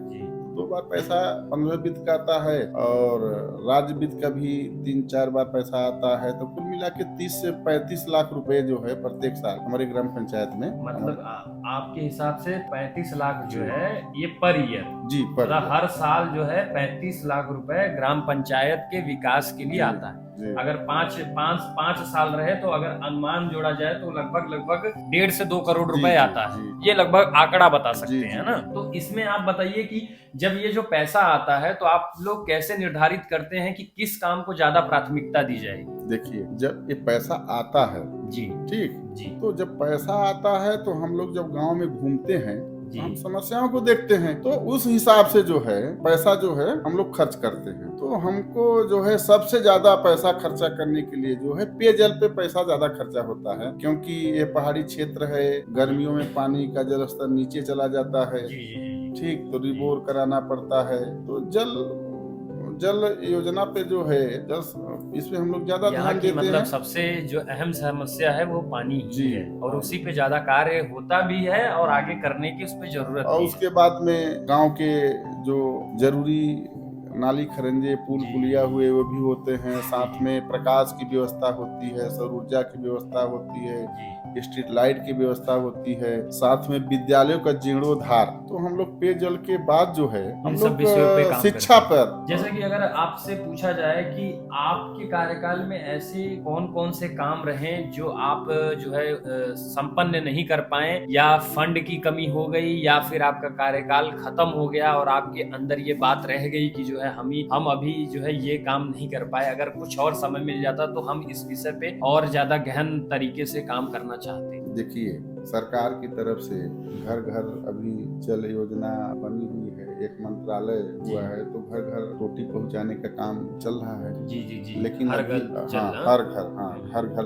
2 बार पैसा 15वें वित्त का आता है, और राज्य वित्त का भी 3-4 बार पैसा आता है। तो कुल मिला के 30 से 35 लाख रुपए जो है प्रत्येक साल हमारी ग्राम पंचायत में। मतलब आपके हिसाब से 35 लाख जो है ये पर ईयर जी, पर मतलब हर साल जो है 35 लाख रुपए ग्राम पंचायत के विकास के लिए आता है। अगर पाँच साल रहे तो अगर अनुमान जोड़ा जाए तो लगभग 1.5 से 2 करोड़ रुपए आता है। ये लगभग आंकड़ा बता सकते हैं ना। तो इसमें आप बताइए कि जब ये जो पैसा आता है तो आप लोग कैसे निर्धारित करते हैं कि किस काम को ज्यादा प्राथमिकता दी जाएगी? देखिए, जब ये पैसा आता है जी, ठीक जी, तो जब पैसा आता है तो हम लोग जब गांव में घूमते हैं, हम समस्याओं को देखते हैं, तो उस हिसाब से जो है पैसा जो है हम लोग खर्च करते हैं। तो हमको जो है सबसे ज्यादा पैसा खर्चा करने के लिए जो है पेयजल पे पैसा ज्यादा खर्चा होता है, क्योंकि ये पहाड़ी क्षेत्र है, गर्मियों में पानी का जल स्तर नीचे चला जाता है, ठीक, तो रिबोर कराना पड़ता है। तो जल योजना पे जो है इसमें हम लोग ज्यादा ध्यान देते मतलब हैं। सबसे जो अहम समस्या है वो पानी ही है, और उसी पे ज्यादा कार्य होता भी है और आगे करने की उस पे जरूरत और उसके बाद में गांव के जो जरूरी नाली खरंजे पुल पुलिया हुए वो भी होते हैं, साथ में प्रकाश की व्यवस्था होती है, सौर ऊर्जा की व्यवस्था होती है, स्ट्रीट लाइट की व्यवस्था होती है, साथ में विद्यालयों का जीर्णोद्धार। तो हम लोग पेयजल के बाद जो है हम लोग शिक्षा पर, जैसे कि अगर आपसे पूछा जाए कि आपके कार्यकाल में ऐसे कौन कौन से काम रहे जो आप जो है संपन्न नहीं कर पाए, या फंड की कमी हो गई, या फिर आपका कार्यकाल खत्म हो गया और आपके अंदर ये बात रह गई कि जो है हम अभी जो है ये काम नहीं कर पाए, अगर कुछ और समय मिल जाता तो हम इस विषय पे और ज्यादा गहन तरीके से काम करना चाहते हैं? देखिए, सरकार की तरफ से घर घर अभी जल योजना बनी हुई है, एक मंत्रालय हुआ है, तो घर घर रोटी पहुंचाने का काम चल रहा है। जी। लेकिन हर घर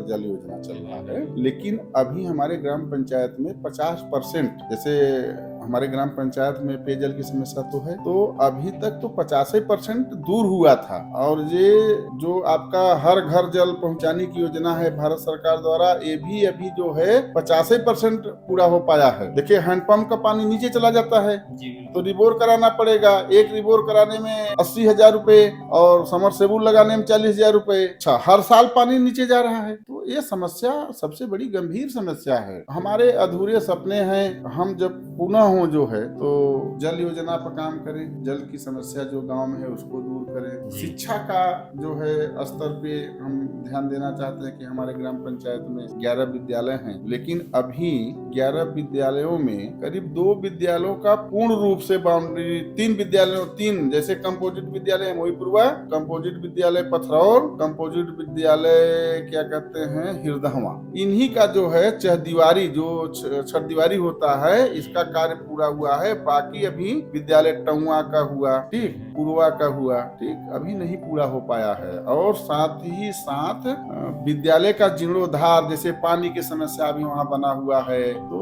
जल योजना चल रहा है। लेकिन अभी हमारे ग्राम पंचायत में 50%, जैसे हमारे ग्राम पंचायत में पेयजल की समस्या तो है, तो अभी तक तो 50% दूर हुआ था। और ये जो आपका हर घर जल पहुंचाने की योजना है भारत सरकार द्वारा, ये भी अभी जो है 50% पूरा हो पाया है। देखिए, हैंडपंप का पानी नीचे चला जाता है तो रिबोर कराना पड़ेगा। एक रिबोर कराने में 80,000 रुपए और समरसेबुल लगाने में 40,000 रुपए। अच्छा, हर साल पानी नीचे जा रहा है। तो ये समस्या सबसे बड़ी गंभीर समस्या है। हमारे अधूरे सपने हैं, हम जब पुनः हो जो है तो जल योजना पर काम करें, जल की समस्या जो गांव में है उसको दूर करें। शिक्षा का जो है स्तर पे हम ध्यान देना चाहते हैं कि हमारे ग्राम पंचायत में 11 विद्यालय हैं, लेकिन अभी 11 विद्यालयों में करीब 2 विद्यालयों का पूर्ण रूप से बाउंड्री, 3 जैसे कंपोजिट विद्यालय मोईपुरवा, कंपोजिट विद्यालय पथरौर, कंपोजिट विद्यालय क्या कहते हैं हिरदहवा, इन्हीं का जो है चहदीवारी जो छठ दीवारी होता है इसका कार्य पूरा हुआ है। बाकी अभी विद्यालय टुआ का हुआ, ठीक, पुरवा का हुआ, ठीक, अभी नहीं पूरा हो पाया है। और साथ ही साथ विद्यालय का जीर्णोद्धार, जैसे पानी की समस्या भी वहाँ बना हुआ है, तो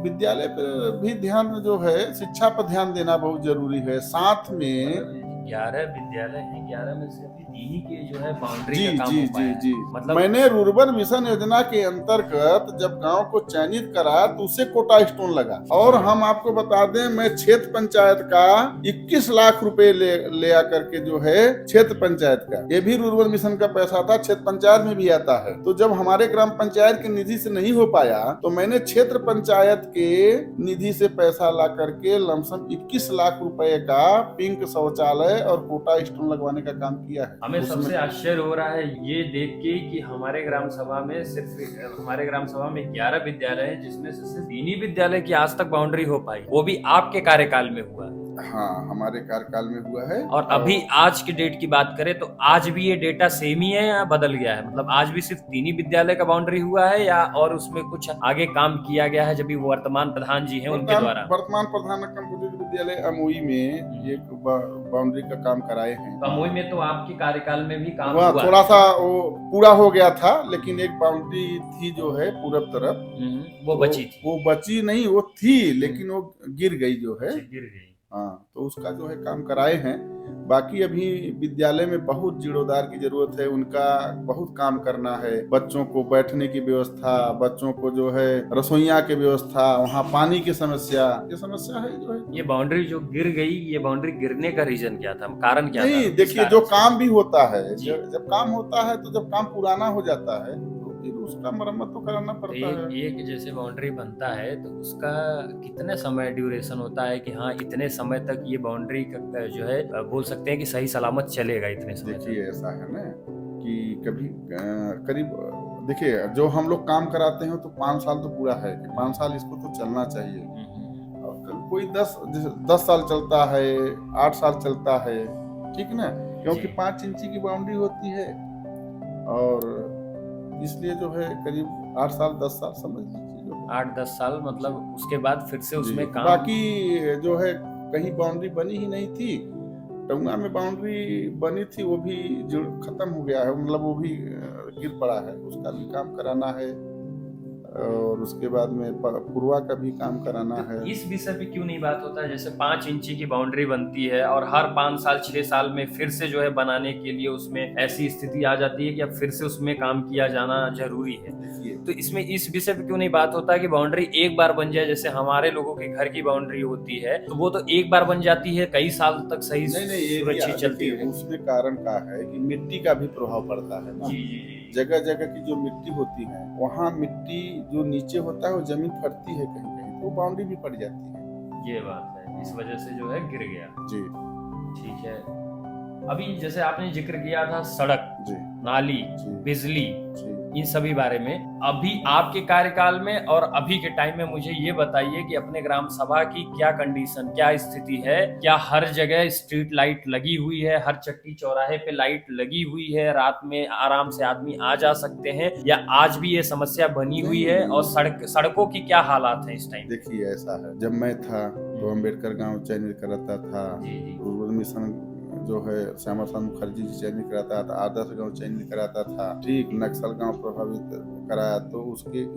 विद्यालय पर भी ध्यान जो है शिक्षा पर ध्यान देना बहुत जरूरी है। साथ में 11 विद्यालय हैं, 11 में से अभी 3 ही के जो है बाउंड्री का काम हो पाया है। मतलब मैंने रूरबन मिशन योजना के अंतर्गत जब गांव को चयनित करा तो उसे कोटा स्टोन लगा। और हम आपको बता दें, मैं क्षेत्र पंचायत का 21 लाख रुपए ले आकर के जो है क्षेत्र पंचायत का, ये भी रूरबन मिशन का पैसा था, क्षेत्र पंचायत में भी आता है। तो जब हमारे ग्राम पंचायत की निधि से नहीं हो पाया तो मैंने क्षेत्र पंचायत के निधि से पैसा ला करके लमसम 21 लाख रुपए का पिंक शौचालय और कोटा स्टोन लगवाने का काम किया है। हमें सबसे आश्चर्य हो रहा है ये देख के कि हमारे ग्राम सभा में 11 विद्यालय हैं, जिसमें से सिर्फ 3 ही विद्यालय की आज तक बाउंड्री हो पाई, वो भी आपके कार्यकाल में हुआ। हाँ, हमारे कार्यकाल में हुआ है। और अभी आज की डेट की बात करें तो आज भी ये डेटा सेम ही है या बदल गया है? मतलब आज भी सिर्फ 3 ही विद्यालय का बाउंड्री हुआ है या और उसमें कुछ आगे काम किया गया है जब भी वर्तमान प्रधान जी हैं उनके द्वारा? वर्तमान प्रधान कंपोजिट विद्यालय अमोई में एक बाउंड्री का काम कराए हैं। तो अमोई में तो आपके कार्यकाल में भी काम वह हुआ थोड़ा सा वो पूरा हो गया था, लेकिन एक बाउंड्री थी जो है पूरब तरफ, वो बची थी। वो बची नहीं, वो थी लेकिन वो गिर गई जो है। गिर गई। हाँ, तो उसका जो है काम कराए हैं। बाकी अभी विद्यालय में बहुत जीर्णोद्धार की जरूरत है, उनका बहुत काम करना है। बच्चों को बैठने की व्यवस्था, बच्चों को जो है रसोइया की व्यवस्था, वहाँ पानी की समस्या, ये समस्या है जो है। ये बाउंड्री जो गिर गई, ये बाउंड्री गिरने का रीजन क्या था, कारण क्या था? नहीं, देखिए, जो काम भी होता है, जब काम होता है तो जब काम पुराना हो जाता है तो फिर उसका मरम्मत तो कराना पड़ता है। एक जैसे बाउंड्री बनता है तो उसका कितने समय ड्यूरेशन होता है कि हाँ इतने समय तक ये बाउंड्री का जो है बोल सकते हैं कि सही सलामत चलेगा इतने समय तक? देखिए, ऐसा है ना कि कभी करीब, देखिए, जो हम लोग काम कराते हैं तो 5 साल तो पूरा है कि 5 साल इसको तो चलना चाहिए। और कोई 10 साल चलता है, 8 साल चलता है, ठीक ना, क्योंकि 5 इंची की बाउंड्री होती है और इसलिए जो है करीब 8 साल 10 साल समझ लीजिए। 8-10 साल, मतलब उसके बाद फिर से उसमें काम। बाकी जो है कहीं बाउंड्री बनी ही नहीं थी, टंगना में बाउंड्री बनी थी, वो भी खत्म हो गया है, मतलब वो भी गिर पड़ा है, उसका भी काम कराना है। और उसके बाद में पूर्वा का भी काम कराना है। इस विषय पे क्यों नहीं बात होता है? जैसे 5 इंची की बाउंड्री बनती है और हर 5 साल 6 साल में फिर से जो है बनाने के लिए उसमें ऐसी स्थिति आ जाती है कि अब फिर से उसमें काम किया जाना जरूरी है। तो इसमें इस विषय पे क्यों नहीं बात होता है कि बाउंड्री एक बार बन जाए? जैसे हमारे लोगों के घर की बाउंड्री होती है तो वो तो एक बार बन जाती है, कई साल तक सही सुरक्षित चलती है। उसमें कारण का है कि मिट्टी का भी प्रभाव पड़ता है ना। जगह जगह की जो मिट्टी होती है, वहाँ मिट्टी जो नीचे होता है वो जमीन फटती है कहीं कहीं, तो बाउंड्री भी पड़ जाती है। ये बात है, इस वजह से जो है गिर गया। जी, ठीक है। अभी जैसे आपने जिक्र किया था सड़क, जी, नाली, बिजली, इन सभी बारे में, अभी आपके कार्यकाल में और अभी के टाइम में मुझे ये बताइए कि अपने ग्राम सभा की क्या कंडीशन, क्या स्थिति है? क्या हर जगह स्ट्रीट लाइट लगी हुई है? हर चट्टी चौराहे पे लाइट लगी हुई है? रात में आराम से आदमी आ जा सकते हैं या आज भी ये समस्या बनी हुई है? और सड़कों की क्या हालात है इस टाइम? देखिए, ऐसा है, जब मैं था तो अम्बेडकर गाँव चयनित कराता था, मिशन जो है श्यामा प्रसाद मुखर्जी जी चयनित कराता था, आदर्श गांव चयनित कराता था, ठीक, नक्सल गांव प्रभावित कराया, तो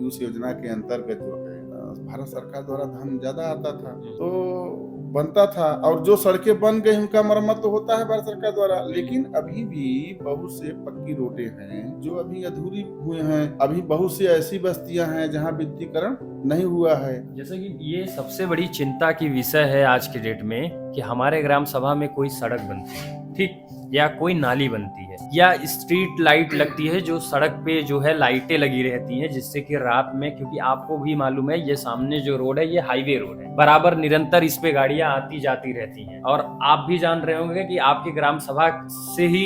उस योजना के अंतर्गत जो है भारत सरकार द्वारा धन ज्यादा आता था तो बनता था, और जो सड़कें बन गई उनका मरम्मत तो होता है भारत सरकार द्वारा। लेकिन अभी भी बहुत से पक्की रोडें हैं जो अभी अधूरी हुए हैं। अभी बहुत सी ऐसी बस्तियां हैं जहां विद्युतीकरण नहीं हुआ है। जैसे कि ये सबसे बड़ी चिंता की विषय है आज के डेट में कि हमारे ग्राम सभा में कोई सड़क बनती है, ठीक, या कोई नाली बनती है, या स्ट्रीट लाइट लगती है, जो सड़क पे जो है लाइटें लगी रहती हैं, जिससे कि रात में, क्योंकि आपको भी मालूम है ये सामने जो रोड है ये हाईवे रोड है, बराबर निरंतर इस पे गाड़ियां आती जाती रहती हैं। और आप भी जान रहे होंगे कि आपके ग्राम सभा से ही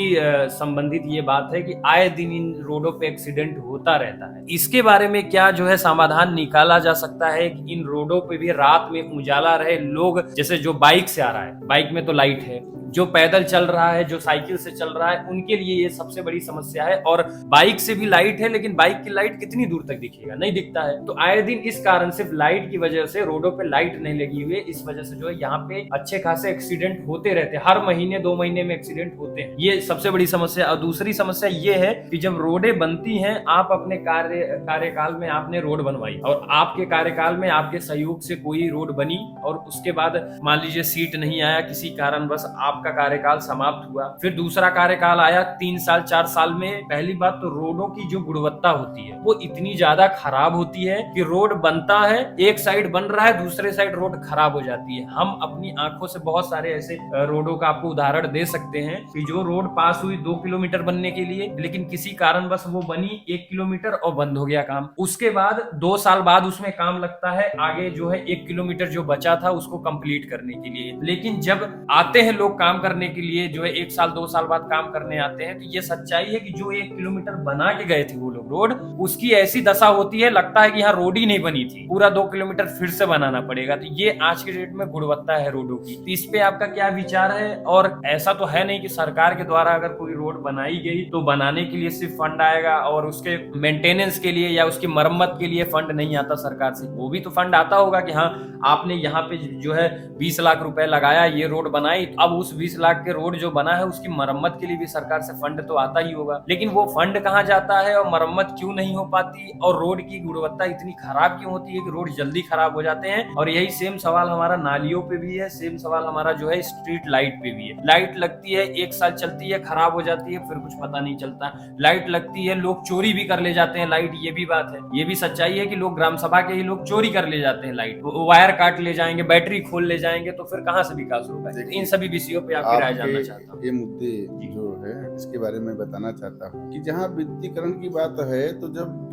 संबंधित ये बात है कि आए दिन इन रोडों पे एक्सीडेंट होता रहता है। इसके बारे में क्या जो है समाधान निकाला जा सकता है कि इन रोडों पे भी रात में उजाला रहे? लोग जैसे जो बाइक से आ रहा है, बाइक में तो लाइट है, जो पैदल चल रहा है, जो साइकिल से चल रहा है, उनके लिए ये सबसे बड़ी समस्या है। और बाइक से भी लाइट है, लेकिन बाइक की लाइट कितनी दूर तक दिखेगा, नहीं दिखता है। तो आए दिन इस कारण सिर्फ लाइट की वजह से रोडों पे लाइट नहीं लगी हुई है, इस वजह से जो है यहाँ पे अच्छे खासे एक्सीडेंट होते रहते हैं, हर महीने 2 महीने में एक्सीडेंट होते हैं। ये सबसे बड़ी समस्या। और दूसरी समस्या ये है कि जब रोडें बनती हैं, आप अपने कार्यकाल में आपने रोड बनवाई और आपके कार्यकाल में आपके सहयोग से कोई रोड बनी और उसके बाद मान लीजिए सीट नहीं आया, किसी कारणवश आपका कार्यकाल समाप्त हुआ, फिर दूसरा कार्यकाल आया 3 साल 4 साल में। पहली बात तो रोडों की जो गुणवत्ता होती है वो इतनी ज्यादा खराब होती है कि रोड बनता है, एक साइड बन रहा है, दूसरे साइड रोड खराब हो जाती है। हम अपनी आंखों से बहुत सारे ऐसे रोडों का आपको उदाहरण दे सकते हैं कि जो रोड पास हुई 2 किलोमीटर बनने के लिए, लेकिन किसी कारणवश वो बनी 1 किलोमीटर और बंद हो गया काम। उसके बाद 2 साल बाद उसमें काम लगता है आगे जो है 1 किलोमीटर जो बचा था उसको कंप्लीट करने के लिए। लेकिन जब आते हैं लोग काम करने के लिए, जो है 1 साल साल 2 साल बाद काम करने आते हैं, तो ये सच्चाई है कि जो 1 किलोमीटर बना के गए थे वो लोग रोड, उसकी ऐसी दशा होती है, लगता है कि यहाँ रोड ही नहीं बनी थी, पूरा 2 किलोमीटर फिर से बनाना पड़ेगा। तो ये आज के डेट में गुणवत्ता है रोडों की। तो इस पे आपका क्या विचार है? और ऐसा तो है नहीं कि सरकार के द्वारा अगर कोई रोड बनाई गई तो बनाने के लिए सिर्फ फंड आएगा और उसके मेंटेनेंस के लिए या उसकी मरम्मत के लिए फंड नहीं आता सरकार से। वो भी तो फंड आता होगा कि हाँ आपने यहाँ पे जो है 20 लाख रुपए लगाया, ये रोड बनाई, अब उस 20 लाख के रोड जो बना है उसकी मरम्मत के लिए भी सरकार से फंड तो आता ही होगा। लेकिन वो फंड कहाँ जाता है और मरम्मत क्यों नहीं हो पाती, और रोड की गुणवत्ता इतनी खराब क्यों होती है कि रोड जल्दी खराब हो जाते हैं। और यही सेम सवाल हमारा नालियों पे भी है, सेम सवाल हमारा जो है स्ट्रीट लाइट पे भी है। लाइट लगती है, 1 साल चलती है, खराब हो जाती है, फिर कुछ पता नहीं चलता। लाइट लगती है, लोग चोरी भी कर ले जाते हैं लाइट, ये भी बात है। ये भी सच्चाई है कि लोग ग्राम सभा के ही लोग चोरी कर ले जाते हैं लाइट, वायर काट ले जाएंगे, बैटरी खोल ले जाएंगे, तो फिर कहाँ से विकास होगा। इन सभी विषयों पे आपकी राय जानना चाहता हूँ। ये मुद्दे जो है इसके बारे में बताना चाहता हूँ कि जहाँ विद्युतीकरण की बात है, तो जब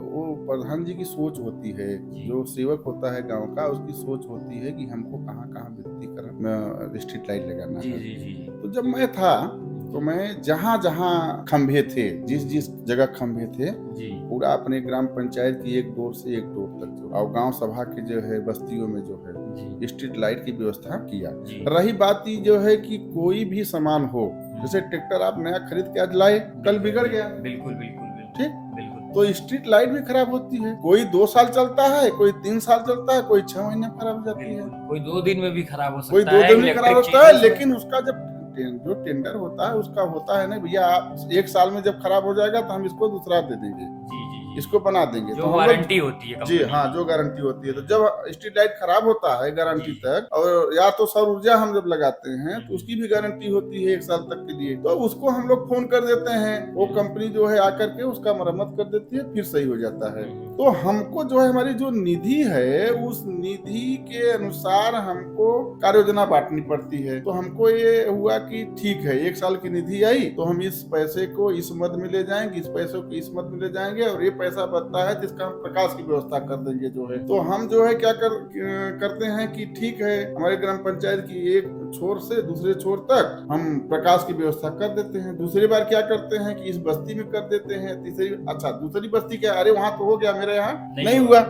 वो प्रधान जी की सोच होती है, जो सेवक होता है गांव का, उसकी सोच होती है कि हमको कहाँ कहाँ विद्युतीकरण में स्ट्रीट लाइट लगाना है। तो जब मैं था तो मैं जहाँ जहाँ खंभे थे, जिस जिस जगह खंभे थे, पूरा अपने ग्राम पंचायत की एक डोर से एक डोर तक जो और गांव सभा के जो है बस्तियों में जो है स्ट्रीट लाइट की व्यवस्था किया। रही बात ये जो है कि कोई भी सामान हो, जैसे ट्रैक्टर आप नया खरीद के आज लाए, कल बिगड़ गया, बिल्कुल बिल्कुल ठीक, तो स्ट्रीट लाइट भी खराब होती है। कोई 2 साल चलता है, कोई 3 साल चलता है, कोई 6 महीने खराब हो जाती है, कोई 2 दिन में भी खराब हो सकता कोई है, 2 दिन में खराब होता है। लेकिन उसका जब जो टेंडर होता है उसका होता है ना भैया, आप 1 साल में जब खराब हो जाएगा तो हम इसको दूसरा दे देंगे, इसको बना देंगे, जो वारंटी होती है जी हाँ, जो गारंटी होती है। तो जब स्ट्रीट लाइट खराब होता है गारंटी तक, और या तो सौर ऊर्जा हम जब लगाते हैं तो उसकी भी गारंटी होती है 1 साल तक के लिए, तो उसको हम लोग फोन कर देते हैं, वो कंपनी जो है आकर के उसका मरम्मत कर देती है, फिर सही हो जाता है। तो हमको जो है हमारी जो निधि है, उस निधि के अनुसार हमको कार्य योजना बांटनी पड़ती है। तो हमको ये हुआ कि ठीक है, 1 साल की निधि आई तो हम इस पैसे को इस मद में ले जाएंगे, इस पैसे को इस मद में ले जाएंगे, और ये पैसा बचता है जिसका हम प्रकाश की व्यवस्था कर देंगे जो है। तो हम जो है क्या करते हैं कि ठीक है, हमारे ग्राम पंचायत की एक छोर से दूसरे छोर तक हम प्रकाश की व्यवस्था कर देते हैं। दूसरी बार क्या करते हैं कि इस बस्ती में कर देते हैं, दूसरी बस्ती क्या, अरे वहां तो हो गया, मेरे यहाँ नहीं हुआ।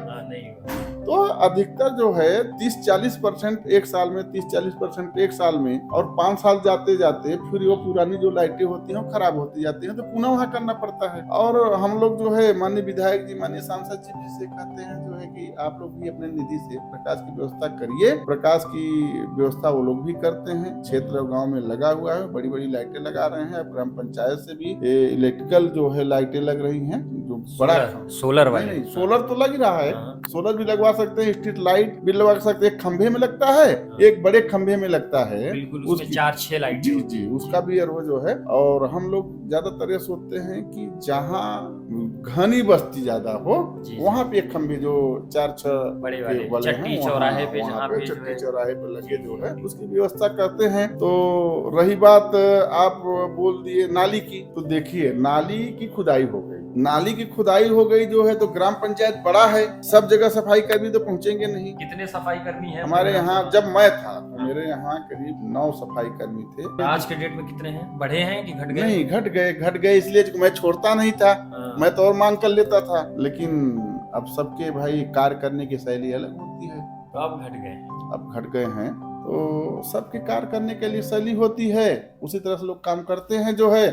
तो अधिकतर जो है 30-40% एक साल में, 30-40% एक साल में, और 5 साल जाते जाते फिर वो पुरानी जो लाइटें होती हैं वो खराब होती जाती हैं, तो पुनः वहाँ करना पड़ता है। और हम लोग जो है माननीय विधायक जी, माननीय सांसद जी भी से कहते हैं जो है कि आप लोग भी अपने निधि से प्रकाश की व्यवस्था करिए। प्रकाश की व्यवस्था वो लोग भी करते हैं, क्षेत्र गाँव में लगा हुआ है, बड़ी बड़ी लाइटें लगा रहे हैं। ग्राम पंचायत से भी इलेक्ट्रिकल जो है लाइटें लग रही हैं, जो बड़ा सोलर वाले, नहीं सोलर तो लग ही रहा है, सोलर भी लगवा सकते हैं, स्ट्रीट लाइट भी लगवा सकते हैं। एक खंभे में लगता है, एक बड़े खंभे में लगता है, उसमें 4-6 लाइट, जी उसका भी वो जो है। और हम लोग ज्यादातर ये सोचते हैं कि जहाँ घनी बस्ती ज्यादा हो वहाँ पे एक खंभे जो 4-6 बड़े वाले चट्टी चौराहे पे, चट्टी चौराहे पे लगे जो है उसकी व्यवस्था करते हैं। तो रही बात आप बोल दिए नाली की, तो देखिए नाली की खुदाई हो गई, नाली की खुदाई हो गई जो है, तो ग्राम पंचायत बड़ा है, सब जगह सफाई कर्मी तो पहुंचेंगे नहीं। कितने सफाई कर्मी हैं हमारे यहाँ? जब मैं था तो मेरे यहाँ करीब 9 सफाई कर्मी थे। आज के डेट में कितने हैं? बढ़े हैं कि घट गए? नहीं, घट गए इसलिए मैं छोड़ता नहीं था, मैं तो और मांग कर लेता था। लेकिन अब सबके भाई कार्य करने की शैली अलग होती है, तो अब घट गए हैं। तो सबके कार्य करने के लिए शैली होती है, उसी तरह से लोग काम करते हैं जो है।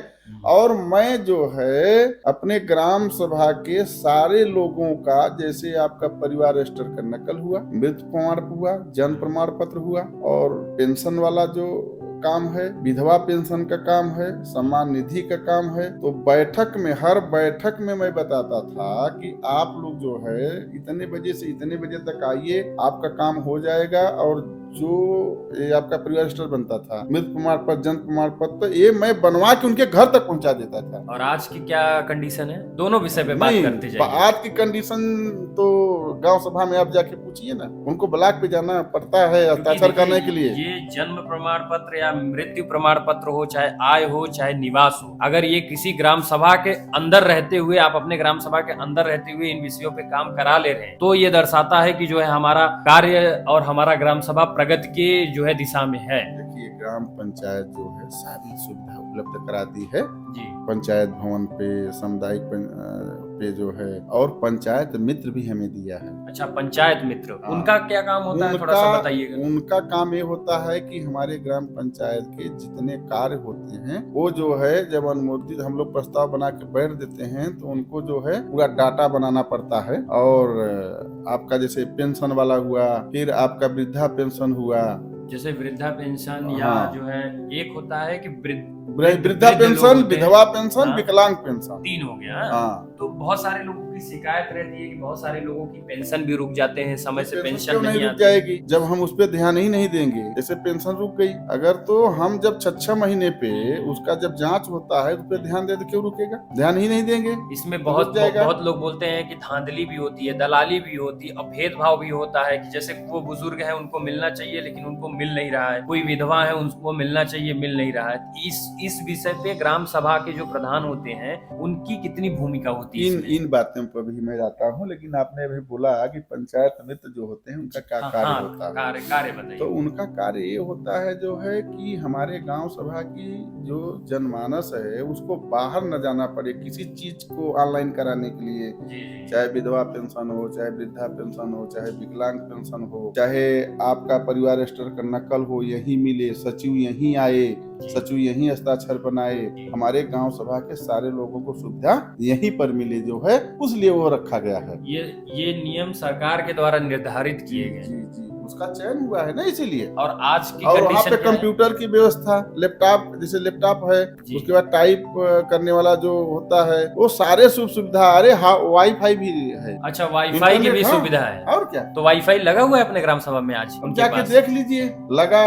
और मैं जो है अपने ग्राम सभा के सारे लोगों का, जैसे आपका परिवार रजिस्टर का नकल हुआ, मृत्यु प्रमाण हुआ, जन्म प्रमाण पत्र हुआ, और पेंशन वाला जो काम है, विधवा पेंशन का काम है, सम्मान निधि का काम है, तो हर बैठक में मैं बताता था कि आप लोग जो है इतने बजे से इतने बजे तक आइए, आपका काम हो जाएगा। और जो ये आपका परिवार रजिस्टर बनता था, मृत्यु प्रमाण पत्र, जन्म प्रमाण पत्र, ये मैं बनवा के उनके घर तक पहुंचा देता था। और आज की क्या कंडीशन है? दोनों विषय पे बात करते जाइए। आज की कंडीशन तो गांव सभा में आप जाके पूछिए ना, उनको ब्लॉक पे जाना पड़ता है हस्ताक्षर करने के लिए। ये जन्म प्रमाण पत्र या मृत्यु प्रमाण पत्र हो, चाहे आय हो, चाहे निवास हो, अगर ये किसी ग्राम सभा के अंदर रहते हुए, आप अपने ग्राम सभा के अंदर रहते हुए इन विषयों पे काम करा ले रहे हैं, तो ये दर्शाता है कि जो है हमारा कार्य और हमारा ग्राम सभा प्रगति के जो है दिशा में है। देखिए ग्राम पंचायत जो है सारी सुविधा उपलब्ध कराती है। जी। पंचायत भवन पे, सामुदायिक पे जो है, और पंचायत मित्र भी हमें दिया है। अच्छा, पंचायत मित्र, हाँ। उनका क्या काम होता है, थोड़ा सा बताइएगा। उनका काम ये होता है कि हमारे ग्राम पंचायत के जितने कार्य होते हैं वो जो है जब अनुमोदित हम लोग प्रस्ताव बना के बैठ देते हैं तो उनको जो है पूरा डाटा बनाना पड़ता है। और आपका जैसे पेंशन वाला हुआ, फिर आपका वृद्धा पेंशन हुआ, जैसे वृद्धा पेंशन या हाँ। जो है एक होता है कि वृद्धा पेंशन, विधवा पेंशन, हाँ। विकलांग पेंशन, 3 हो गया। हाँ। तो बहुत सारे लोगों की शिकायत रहती है कि बहुत सारे लोगों की पेंशन भी रुक जाते हैं, समय से पेंशन क्यों नहीं रुक आती। जाएगी जब हम उस पर ध्यान ही नहीं देंगे। जैसे पेंशन रुक गई, अगर तो हम जब 6 महीने पे उसका जब जांच होता है तो उस पर ध्यान दे तो क्यों रुकेगा, ध्यान ही नहीं देंगे। इसमें तो बहुत रुक जाएगा। बहुत लोग बोलते हैं कि धांधली भी होती है, दलाली भी होती है और भेदभाव भी होता है कि जैसे वो बुजुर्ग है उनको मिलना चाहिए लेकिन उनको मिल नहीं रहा है, कोई विधवा है उनको मिलना चाहिए, मिल नहीं रहा है। इस विषय पे ग्राम सभा के जो प्रधान होते हैं उनकी कितनी भूमिका होती है? इन बातों पर भी मैं जाता हूँ, लेकिन आपने अभी बोला कि पंचायत मित्र जो होते हैं उनका क्या कार्य होता है। कार्य बताइए। तो उनका कार्य ये होता है जो है कि हमारे गांव सभा की जो जनमानस है उसको बाहर न जाना पड़े किसी चीज को ऑनलाइन कराने के लिए। जी। चाहे विधवा पेंशन हो, चाहे वृद्धा पेंशन हो, चाहे विकलांग पेंशन हो, चाहे आपका परिवार रजिस्टर का नकल हो, यही मिले, सचिव यहीं आए, सचिव यहीं हस्ताक्षर बनाए, हमारे गांव सभा के सारे लोगों को सुविधा यहीं पर मिले जो है, उसलिए वो रखा गया है। ये नियम सरकार के द्वारा निर्धारित किए गए। जी, उसका चयन हुआ है ना, इसीलिए। और आज की और वहाँ पे कंडीशन कंप्यूटर की व्यवस्था, लैपटॉप, जैसे लैपटॉप है, उसके बाद टाइप करने वाला जो होता है वो सारे सुविधा। अरे हाँ, वाईफाई भी है। अच्छा, वाईफाई की भी हाँ, सुविधा है। और क्या, तो वाईफाई लगा हुआ है अपने ग्राम सभा में आज उनके जाके पास? देख लीजिए लगा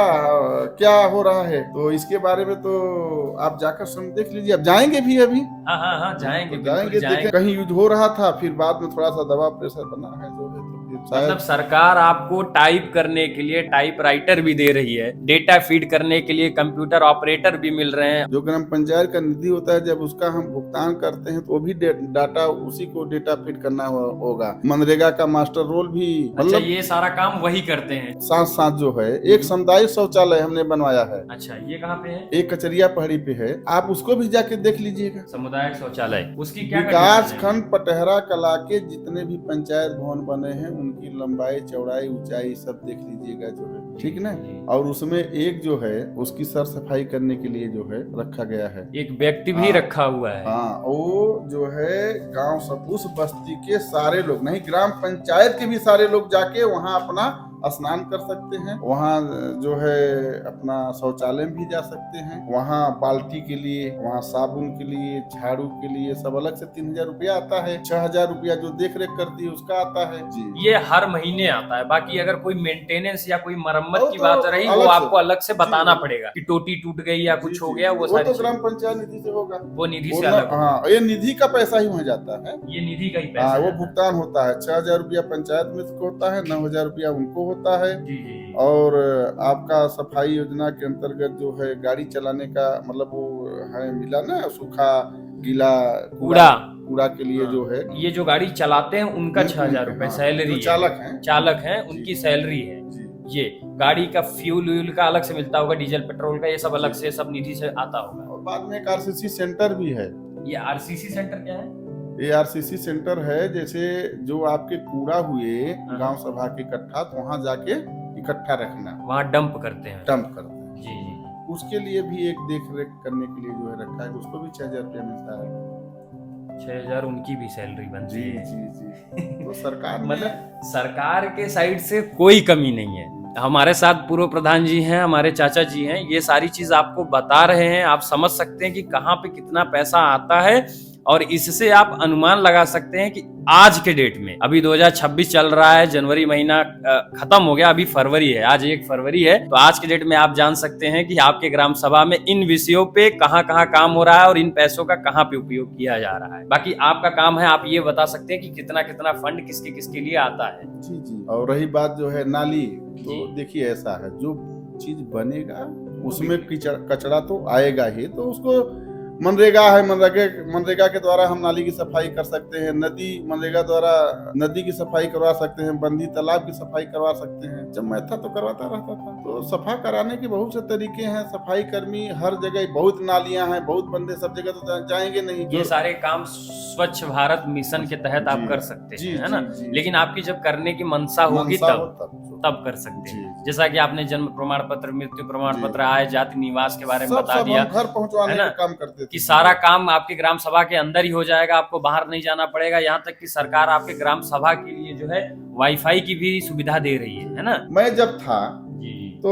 क्या हो रहा है। तो इसके बारे में तो आप जाकर देख लीजिए। अब जाएंगे भी अभी। हाँ, जाएंगे, तो जाएंगे। देखें, कहीं युद्ध हो रहा था, फिर बाद में थोड़ा सा दबाव प्रेशर बना है जो है, तो फिर शायद मतलब सरकार आपको टाइप करने के लिए टाइप राइटर भी दे रही है, डेटा फीड करने के लिए कंप्यूटर ऑपरेटर भी मिल रहे हैं। जो ग्राम पंचायत का निधि होता है जब उसका हम भुगतान करते हैं तो वो भी डाटा, उसी को डेटा फीड करना होगा। मनरेगा का मास्टर रोल भी, अच्छा, ये सारा काम वही करते हैं। साथ साथ जो है एक सामुदायिक शौचालय हमने बनवाया है। अच्छा, ये कहाँ पे है? एक कचरिया पहाड़ी पे है, आप उसको भी जाके देख लीजिएगा। सामुदायिक शौचालय, उसकी क्या विकास खंड पटेहरा कला के जितने भी पंचायत भवन बने हैं उनकी लंबाई, चौड़ाई, ऊंचाई सब देख लीजिएगा जो है, ठीक ना। और उसमें एक जो है उसकी सर सफाई करने के लिए जो है रखा गया है, एक व्यक्ति भी रखा हुआ है। हाँ, वो जो है गांव सब, उस बस्ती के सारे लोग नहीं, ग्राम पंचायत के भी सारे लोग जाके वहाँ अपना स्नान कर सकते हैं। वहाँ जो है अपना शौचालय भी जा सकते हैं। वहाँ बाल्टी के लिए, वहाँ साबुन के लिए, झाड़ू के लिए सब अलग से 3000 रुपया आता है। 6000 रुपया जो देख रेख करती है उसका आता है जी। ये हर महीने आता है। बाकी अगर कोई मेंटेनेंस या कोई मरम्मत की तो बात रही वो आपको अलग से बताना जी, पड़ेगा कि टोटी टूट गई या कुछ हो गया, वो तो ग्राम पंचायत निधि से होगा, वो निधि से अलग। हाँ, ये निधि का पैसा ही वहाँ जाता है, ये निधि का ही पैसा। हाँ, वो भुगतान होता है। 6000 रुपया पंचायत मित्र को होता है, 9000 रुपया उनको होता है। और आपका सफाई योजना के अंतर्गत जो है गाड़ी चलाने का मतलब वो है मिला ना, सूखा गीला कूड़ा के लिए जो है, ये जो गाड़ी चलाते हैं उनका 6000 रुपए सैलरी, चालक है उनकी सैलरी है। ये गाड़ी का फ्यूल का अलग से मिलता होगा, डीजल पेट्रोल का, ये सब अलग से, सब निधि से आता होगा। और बाद में एक आरसीसी सेंटर भी है। ये आरसीसी सेंटर क्या है? ये आरसीसी सेंटर है, जैसे जो आपके कूड़ा हुए गांव सभा के इकट्ठा, तो वहाँ जाके इकट्ठा रखना, वहाँ डंप करते हैं। जी। उसके लिए भी एक देख रेख करने के लिए जो है रखा है, उसको भी 6000 रुपया मिलता है। 6000 उनकी भी सैलरी बनती है। जी। तो सरकार मतलब सरकार के साइड से कोई कमी नहीं है। हमारे साथ पूर्व प्रधान जी हैं, हमारे चाचा जी हैं, ये सारी चीज आपको बता रहे हैं। आप समझ सकते हैं कि कहाँ पे कितना पैसा आता है और इससे आप अनुमान लगा सकते हैं कि आज के डेट में, अभी 2026 चल रहा है, जनवरी महीना खत्म हो गया, अभी फरवरी है, आज 1 फरवरी है। तो आज के डेट में आप जान सकते हैं कि आपके ग्राम सभा में इन विषयों पे कहाँ कहाँ काम हो रहा है और इन पैसों का कहाँ पे उपयोग किया जा रहा है। बाकी आपका काम है, आप ये बता सकते हैं कि कितना कितना फंड किसके किसके लिए आता है। जी। और रही बात जो है नाली, तो देखिए ऐसा है, जो चीज बनेगा उसमें कचरा तो आएगा ही, तो उसको मनरेगा है, मनरेगा के द्वारा हम नाली की सफाई कर सकते हैं, मनरेगा द्वारा नदी की सफाई करवा सकते हैं, बंदी तालाब की सफाई करवा सकते हैं। जब मैं था तो करवाता रहता था। तो सफा कराने के बहुत से तरीके हैं। सफाई कर्मी हर जगह, बहुत नालियां हैं, बहुत बंदे, सब जगह तो जाएंगे नहीं। ये सारे काम स्वच्छ भारत मिशन के तहत आप कर सकते हैं, है ना? लेकिन आपकी जब करने की मंशा होगी तब कर सकते हैं। जैसा कि आपने जन्म प्रमाण पत्र, मृत्यु प्रमाण पत्र, आय जाति निवास के बारे में बता दिया, घर पहुंचवाने का काम करते थे कि सारा काम आपके ग्राम सभा के अंदर ही हो जाएगा, आपको बाहर नहीं जाना पड़ेगा। यहाँ तक कि सरकार आपके ग्राम सभा के लिए जो है वाईफाई की भी सुविधा दे रही है ना? मैं जब था तो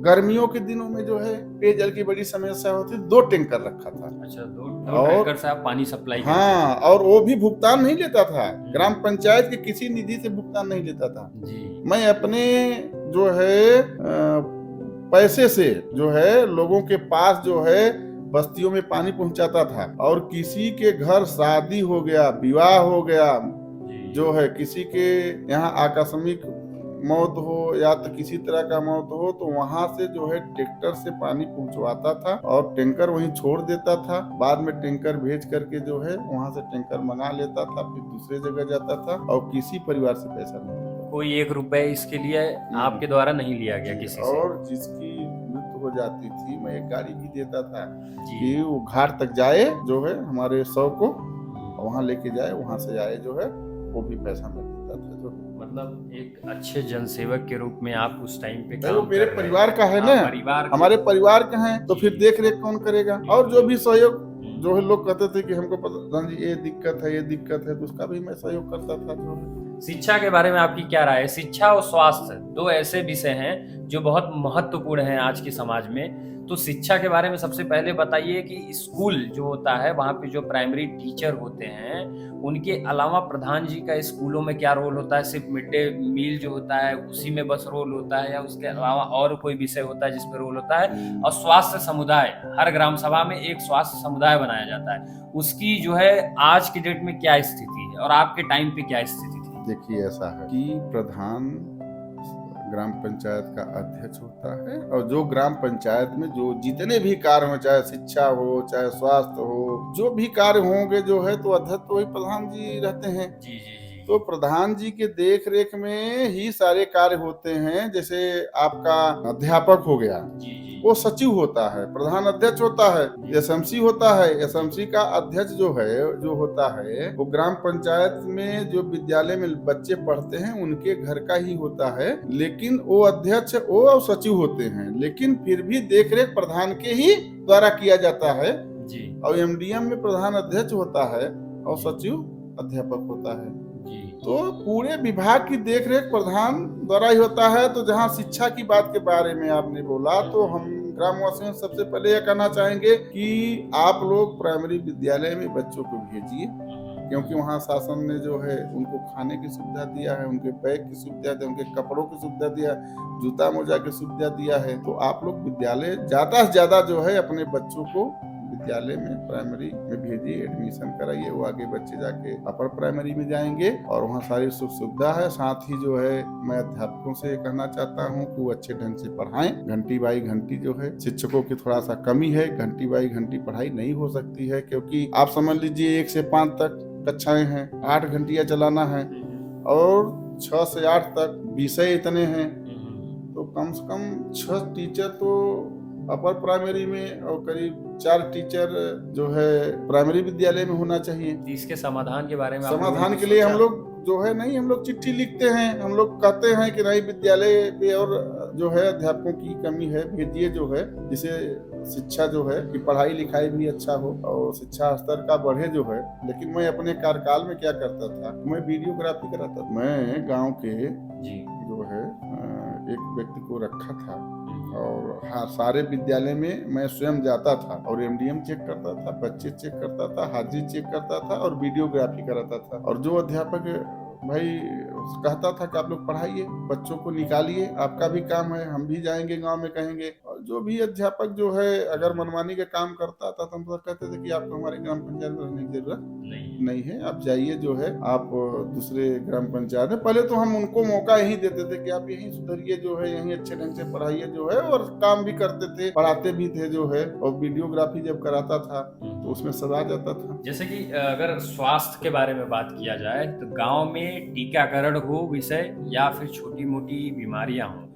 गर्मियों के दिनों में जो है पेयजल की बड़ी समस्या होती, 2 टैंकर रखा था। अच्छा, 2 टैंकर से आप पानी सप्लाई करते? हाँ, और वो भी भुगतान नहीं लेता था, ग्राम पंचायत के किसी निधि से भुगतान नहीं लेता था जी। मैं अपने जो है पैसे से जो है लोगों के पास जो है बस्तियों में पानी पहुंचाता था। और किसी के घर शादी हो गया, विवाह हो गया, जो है किसी के यहाँ आकस्मिक मौत हो या तो किसी तरह का मौत हो, तो वहां से जो है ट्रैक्टर से पानी पहुंचवाता था और टैंकर वहीं छोड़ देता था। बाद में टैंकर भेज करके जो है वहां से टैंकर मंगा लेता था, फिर दूसरे जगह जाता था और किसी परिवार से पैसा नहीं लेता। कोई 1 रुपए इसके लिए आपके द्वारा नहीं लिया गया किसी से? और जिसकी मृत्यु हो जाती थी, मैं एक गाड़ी भी देता था कि वो घाट तक जाए, जो है हमारे शव को वहां लेके जाए, वहां से आए, जो है वो भी पैसा मिल देता था। जो मतलब एक अच्छे जनसेवक के रूप में आप उस टाइम पे काम मेरे परिवार का है ना, हमारे परिवार का है, तो फिर देख रेख कौन करेगा? और जो भी सहयोग, जो है लोग कहते थे कि हमको प्रधान जी ये दिक्कत है, तो उसका भी मैं सहयोग करता था। जो शिक्षा के बारे में आपकी क्या राय है? शिक्षा और स्वास्थ्य 2 ऐसे विषय हैं जो बहुत महत्वपूर्ण हैं आज के समाज में। तो शिक्षा के बारे में सबसे पहले बताइए कि स्कूल जो होता है, वहाँ पे जो प्राइमरी टीचर होते हैं, उनके अलावा प्रधान जी का स्कूलों में क्या रोल होता है? सिर्फ मिड डे मील जो होता है उसी में बस रोल होता है, या उसके अलावा और कोई विषय होता है जिसमें रोल होता है? और स्वास्थ्य समुदाय, हर ग्राम सभा में एक स्वास्थ्य समुदाय बनाया जाता है, उसकी जो है आज की डेट में क्या स्थिति है और आपके टाइम पे क्या स्थिति थी? देखिए, ऐसा है कि प्रधान ग्राम पंचायत का अध्यक्ष होता है, और जो ग्राम पंचायत में जो जितने भी कार्य हो, चाहे शिक्षा हो, चाहे स्वास्थ्य हो, जो भी कार्य होंगे, जो है तो अध्यक्ष तो वही प्रधान जी रहते हैं। जी जी जी। तो प्रधान जी के देख रेख में ही सारे कार्य होते हैं। जैसे आपका अध्यापक हो गया, जी जी, वो सचिव होता है, प्रधान अध्यक्ष होता है, एसएमसी होता है, एसएमसी का अध्यक्ष जो होता है वो ग्राम पंचायत में जो विद्यालय में बच्चे पढ़ते हैं उनके घर का ही होता है। लेकिन वो अध्यक्ष और सचिव होते हैं, लेकिन फिर भी देखरेख प्रधान के ही द्वारा किया जाता है जी। और एमडीएम में प्रधान अध्यक्ष होता है और सचिव अध्यापक होता है जी। तो पूरे विभाग की देखरेख प्रधान द्वारा ही होता है। तो जहाँ शिक्षा की बात के बारे में आपने बोला, तो हम ग्रामवासियों से सबसे पहले यह कहना चाहेंगे कि आप लोग प्राइमरी विद्यालय में बच्चों को भेजिए, क्योंकि वहाँ शासन ने जो है उनको खाने की सुविधा दिया है, उनके बैग की सुविधा दी, उनके कपड़ों की सुविधा दिया, जूता मोजा की सुविधा दिया है। तो आप लोग विद्यालय ज्यादा से ज्यादा जो है अपने बच्चों को विद्यालय में प्राइमरी में भेजिए, एडमिशन कराइए। वो आगे बच्चे जाके अपर प्राइमरी में जाएंगे और वहाँ सारी सुख सुविधा है। साथ ही जो है मैं अध्यापकों से कहना चाहता हूँ कि वो अच्छे ढंग से पढ़ाएं। घंटी बाई घंटी जो है शिक्षकों की थोड़ा सा कमी है, घंटी बाई घंटी पढ़ाई नहीं हो सकती है, क्योंकि आप समझ लीजिए 1 से 5 तक कक्षाएं हैं, 8 घंटियां चलाना है, और 6 से 8 तक विषय इतने हैं, तो कम से कम 6 टीचर तो अपर प्राइमरी में और करीब 4 टीचर जो है प्राइमरी विद्यालय में होना चाहिए। इसके समाधान के बारे में समाधान के लिए हम लोग जो है नहीं, हम लोग चिट्ठी लिखते हैं, हम लोग कहते हैं कि नहीं विद्यालय पे और जो है अध्यापकों की कमी है, भेजिए जो है, जिसे शिक्षा जो है कि पढ़ाई लिखाई भी अच्छा हो और शिक्षा स्तर का बढ़े जो है। लेकिन मैं अपने कार्यकाल में क्या करता था, मैं वीडियोग्राफी कराता था। मैं गाँव के जो है एक व्यक्ति को रखा था और हाँ, सारे विद्यालय में मैं स्वयं जाता था और एमडीएम चेक करता था, बच्चे चेक करता था, हाजिरी चेक करता था और वीडियोग्राफी कराता था। और जो अध्यापक भाई कहता था कि आप लोग पढ़ाइए, बच्चों को निकालिए, आपका भी काम है, हम भी जाएंगे गांव में, कहेंगे जो भी अध्यापक जो है अगर मनमानी का काम करता था तो हम सब कहते थे कि आपको हमारे ग्राम पंचायत में रहने की जरूरत नहीं है, आप जाइए जो है आप दूसरे ग्राम पंचायत में। पहले तो हम उनको मौका यही देते थे कि आप यहीं सुधरिए जो है, यहीं अच्छे ढंग से पढ़ाइए जो है, और काम भी करते थे, पढ़ाते भी थे जो है, और वीडियोग्राफी जब कराता था तो उसमें सजा जाता था। जैसे कि अगर स्वास्थ्य के बारे में बात किया जाए तो गांव में टीकाकरण हो विषय या फिर छोटी मोटी बीमारियां हो,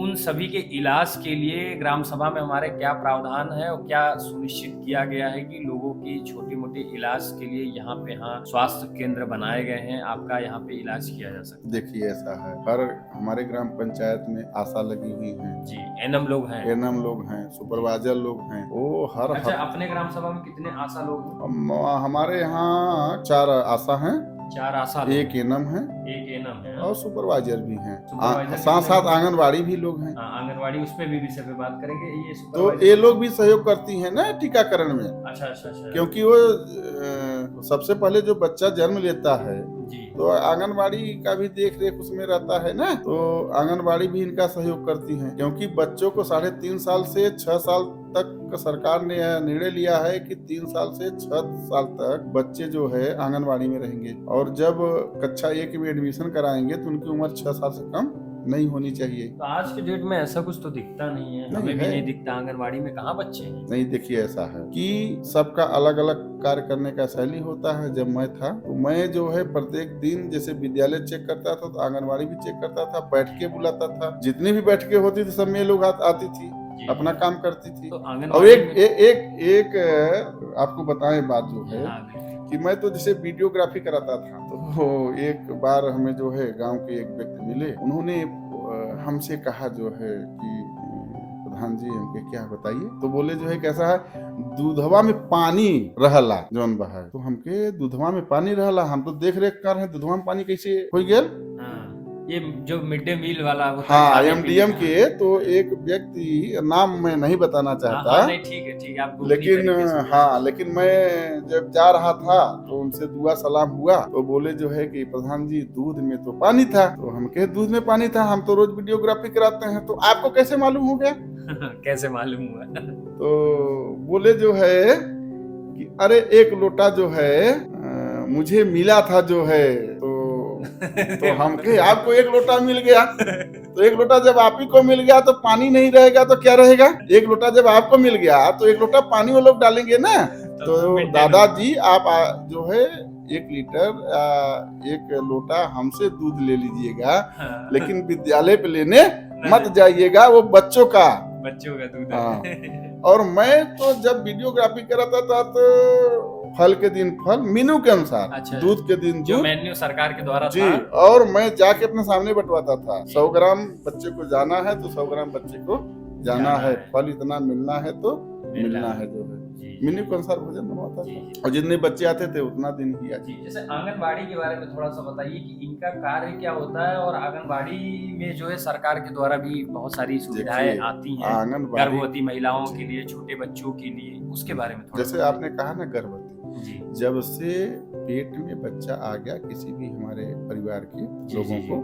उन सभी के इलाज के लिए ग्राम सभा में हमारे क्या प्रावधान है और क्या सुनिश्चित किया गया है कि लोगों की छोटी मोटी इलाज के लिए यहाँ पे स्वास्थ्य केंद्र बनाए गए हैं, आपका यहाँ पे इलाज किया जा सकता है? देखिए ऐसा है, हर हमारे ग्राम पंचायत में आशा लगी हुई है जी, एनएम लोग हैं, लोग हैं, सुपरवाइजर लोग हैं, वो हर अच्छा, अपने ग्राम सभा में कितने आशा लोग हैं? हमारे यहाँ 4 आशा हैं, 4 आशा, एक एनएम है, और सुपरवाइजर भी हैं, साथ साथ आंगनबाड़ी भी लोग हैं। आंगनबाड़ी, उस पे भी विषय पे बात करेंगे। ये तो ये लोग भी सहयोग करती हैं ना टीकाकरण में। अच्छा, क्योंकि वो सबसे पहले जो बच्चा जन्म लेता है तो आंगनबाड़ी का भी देख रेख उसमें रहता है ना, तो आंगनबाड़ी भी इनका सहयोग करती है। क्योंकि बच्चों को 3.5 साल से 6 साल तक सरकार ने निर्णय लिया है कि 3 साल से 6 साल तक बच्चे जो है आंगनबाड़ी में रहेंगे, और जब कक्षा 1 में एडमिशन कराएंगे तो उनकी उम्र 6 साल से कम नहीं होनी चाहिए। तो आज के डेट में ऐसा कुछ तो दिखता नहीं है, हमें भी नहीं दिखता। आंगनबाड़ी में कहाँ बच्चे हैं? नहीं, देखिए ऐसा है कि सबका अलग अलग कार्य करने का शैली होता है। जब मैं था तो मैं जो है प्रत्येक दिन जैसे विद्यालय चेक करता था तो आंगनबाड़ी भी चेक करता था, बैठके बुलाता था, जितनी भी बैठके होती थी सब में लोग आती थी, अपना काम करती थी। तो और एक आपको बताएं बात जो है कि मैं तो जैसे वीडियोग्राफी कराता था, तो एक बार हमें जो है गांव के एक व्यक्ति मिले, उन्होंने हमसे कहा जो है कि प्रधान जी हमके क्या बताइए, तो बोले जो है कैसा है, दूधवा में पानी रहला जौन बहा, तो हमके दूधवा में पानी रहला, हम तो देख रेख कर रहे हैं दूधवा में पानी कैसे हो गया। ये जो मिड डे मील वाला होता है एमडीएम के, तो एक व्यक्ति, नाम मैं नहीं बताना चाहता, नहीं, ठीक है आप, लेकिन मैं जब जा रहा था तो उनसे दुआ सलाम हुआ, तो बोले जो है कि प्रधान जी दूध में तो पानी था, तो हम कहे दूध में पानी था, हम तो रोज वीडियोग्राफी कराते हैं, तो आपको कैसे मालूम हो गया? कैसे मालूम हुआ? तो बोले जो है कि अरे 1 लोटा जो है मुझे मिला था जो है, तो हम कहे आपको 1 लोटा मिल गया, तो 1 लोटा जब आप ही को मिल गया तो पानी नहीं रहेगा तो क्या रहेगा? 1 लोटा जब आपको मिल गया तो 1 लोटा पानी वो लोग डालेंगे ना। तो दादाजी आप जो है 1 लीटर 1 लोटा हमसे दूध ले लीजिएगा, लेकिन विद्यालय पे लेने मत जाइएगा, वो बच्चों का दूध है। और मैं तो जब वीडियोग्राफी कराता था तो फल के दिन फल, मीनू के अनुसार, अच्छा, दूध के दिन जो मेन्यू सरकार के द्वारा जी था। और मैं जाके अपने सामने बंटवाता था, 100 ग्राम बच्चे को जाना है तो 100 ग्राम बच्चे को जाना है, फल इतना मिलना है तो मिलना है, जो है मेन्यू के अनुसार भोजन बनवाता था, और जितने बच्चे आते थे उतना दिन ही आते। जैसे आंगनबाड़ी के बारे में थोड़ा सा बताइए कि इनका कार्य क्या होता है, और आंगनबाड़ी में जो है सरकार के द्वारा भी बहुत सारी सुविधाएं आती हैं गर्भवती महिलाओं के लिए, छोटे बच्चों के लिए, उसके बारे में थोड़ा। जैसे आपने कहा ना गर्भवती, जब से पेट में बच्चा आ गया किसी भी हमारे परिवार के लोगों को,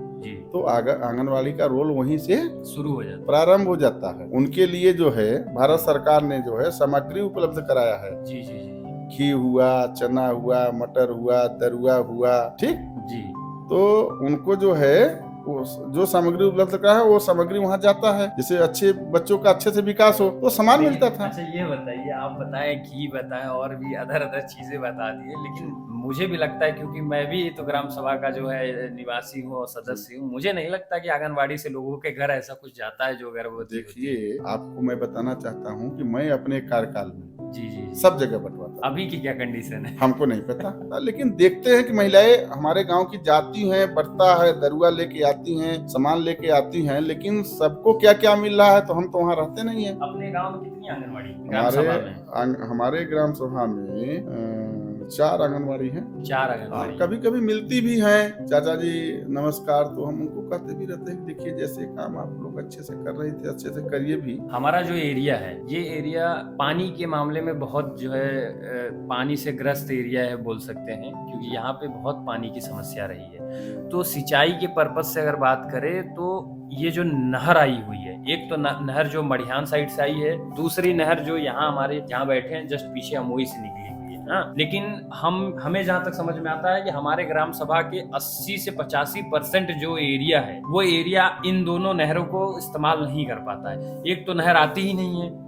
तो आंगनबाड़ी का रोल वहीं से शुरू हो जाता है, प्रारंभ हो जाता है। उनके लिए जो है भारत सरकार ने जो है सामग्री उपलब्ध कराया है। घी हुआ, चना हुआ, मटर हुआ, दरुआ हुआ, ठीक जी। तो उनको जो है जो सामग्री उपलब्ध करा है वो सामग्री वहाँ जाता है, जैसे अच्छे बच्चों का अच्छे से विकास हो तो सामान मिलता था। अच्छा ये बताइए, आप बताएं घी बताएं और भी अदर चीजें बता दिए, लेकिन मुझे भी लगता है, क्योंकि मैं भी तो ग्राम सभा का जो है निवासी हूँ और सदस्य हूँ, मुझे नहीं लगता कि आंगनबाड़ी से लोगों के घर ऐसा कुछ जाता है जो गर्भवती। देखिए आपको मैं बताना चाहता हूँ कि मैं अपने कार्यकाल में सब जगह बंटवाता। अभी की क्या कंडीशन है हमको नहीं पता, लेकिन देखते हैं कि महिलाएं हमारे गांव की जाती हैं, बढ़ता है, दरुआ लेके आती हैं, सामान लेके आती हैं, लेकिन सबको क्या क्या मिल रहा है तो हम तो वहाँ रहते नहीं है। अपने गांव में कितनी आंगनबाड़ी? हमारे ग्राम सभा में 4 आंगनबाड़ी है। 4 आंगनबाड़ी कभी कभी मिलती भी हैं, चाचा जी नमस्कार, तो हम उनको कहते भी रहते हैं देखिए जैसे काम आप लोग अच्छे से कर रहे थे अच्छे से करिए भी। हमारा जो एरिया है, ये एरिया पानी के मामले में बहुत जो है पानी से ग्रस्त एरिया है बोल सकते हैं, क्योंकि यहाँ पे बहुत पानी की समस्या रही है। तो सिंचाई के पर्पज से अगर बात करें तो ये जो नहर आई हुई है, एक तो नहर जो मड़िहान साइड से आई है, दूसरी नहर जो यहाँ हमारे जहाँ बैठे हैं जस्ट पीछे अमोई से निकली हुई है। हाँ, लेकिन हमें जहाँ तक समझ में आता है कि हमारे ग्राम सभा के 80 से 85% जो एरिया है वो एरिया इन दोनों नहरों को इस्तेमाल नहीं कर पाता है। एक तो नहर आती ही नहीं है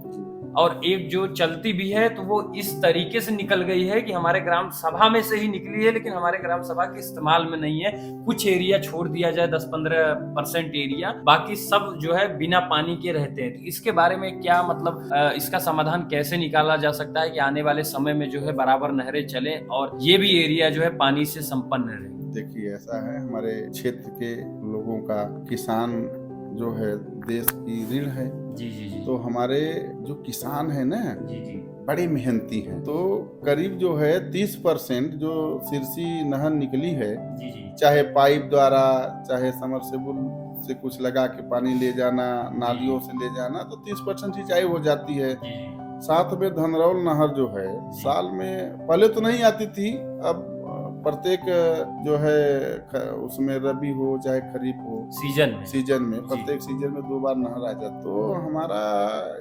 और एक जो चलती भी है तो वो इस तरीके से निकल गई है कि हमारे ग्राम सभा में से ही निकली है, लेकिन हमारे ग्राम सभा के इस्तेमाल में नहीं है। कुछ एरिया छोड़ दिया जाए 10-15% एरिया, बाकी सब जो है बिना पानी के रहते हैं। तो इसके बारे में क्या मतलब इसका समाधान कैसे निकाला जा सकता है कि आने वाले समय में जो है बराबर नहरें चलें और ये भी एरिया जो है पानी से संपन्न रहे? देखिए, ऐसा है, हमारे क्षेत्र के लोगों का, किसान जो है देश की रीढ़ है। जी जी जी। तो हमारे जो किसान है ना, जी जी, बड़े मेहनती हैं। तो करीब जो है 30% जो सिरसी नहर निकली है, जी जी, चाहे पाइप द्वारा, चाहे समरसेबुल से कुछ लगा के पानी ले जाना, नालियों से ले जाना, तो 30% सिंचाई हो जाती है। जी जी, साथ में धनरौल नहर जो है साल में, पहले तो नहीं आती थी, अब प्रत्येक जो है उसमें रबी हो चाहे खरीफ हो, सीजन में प्रत्येक सीजन में 2 बार नहर आ जाती। तो हमारा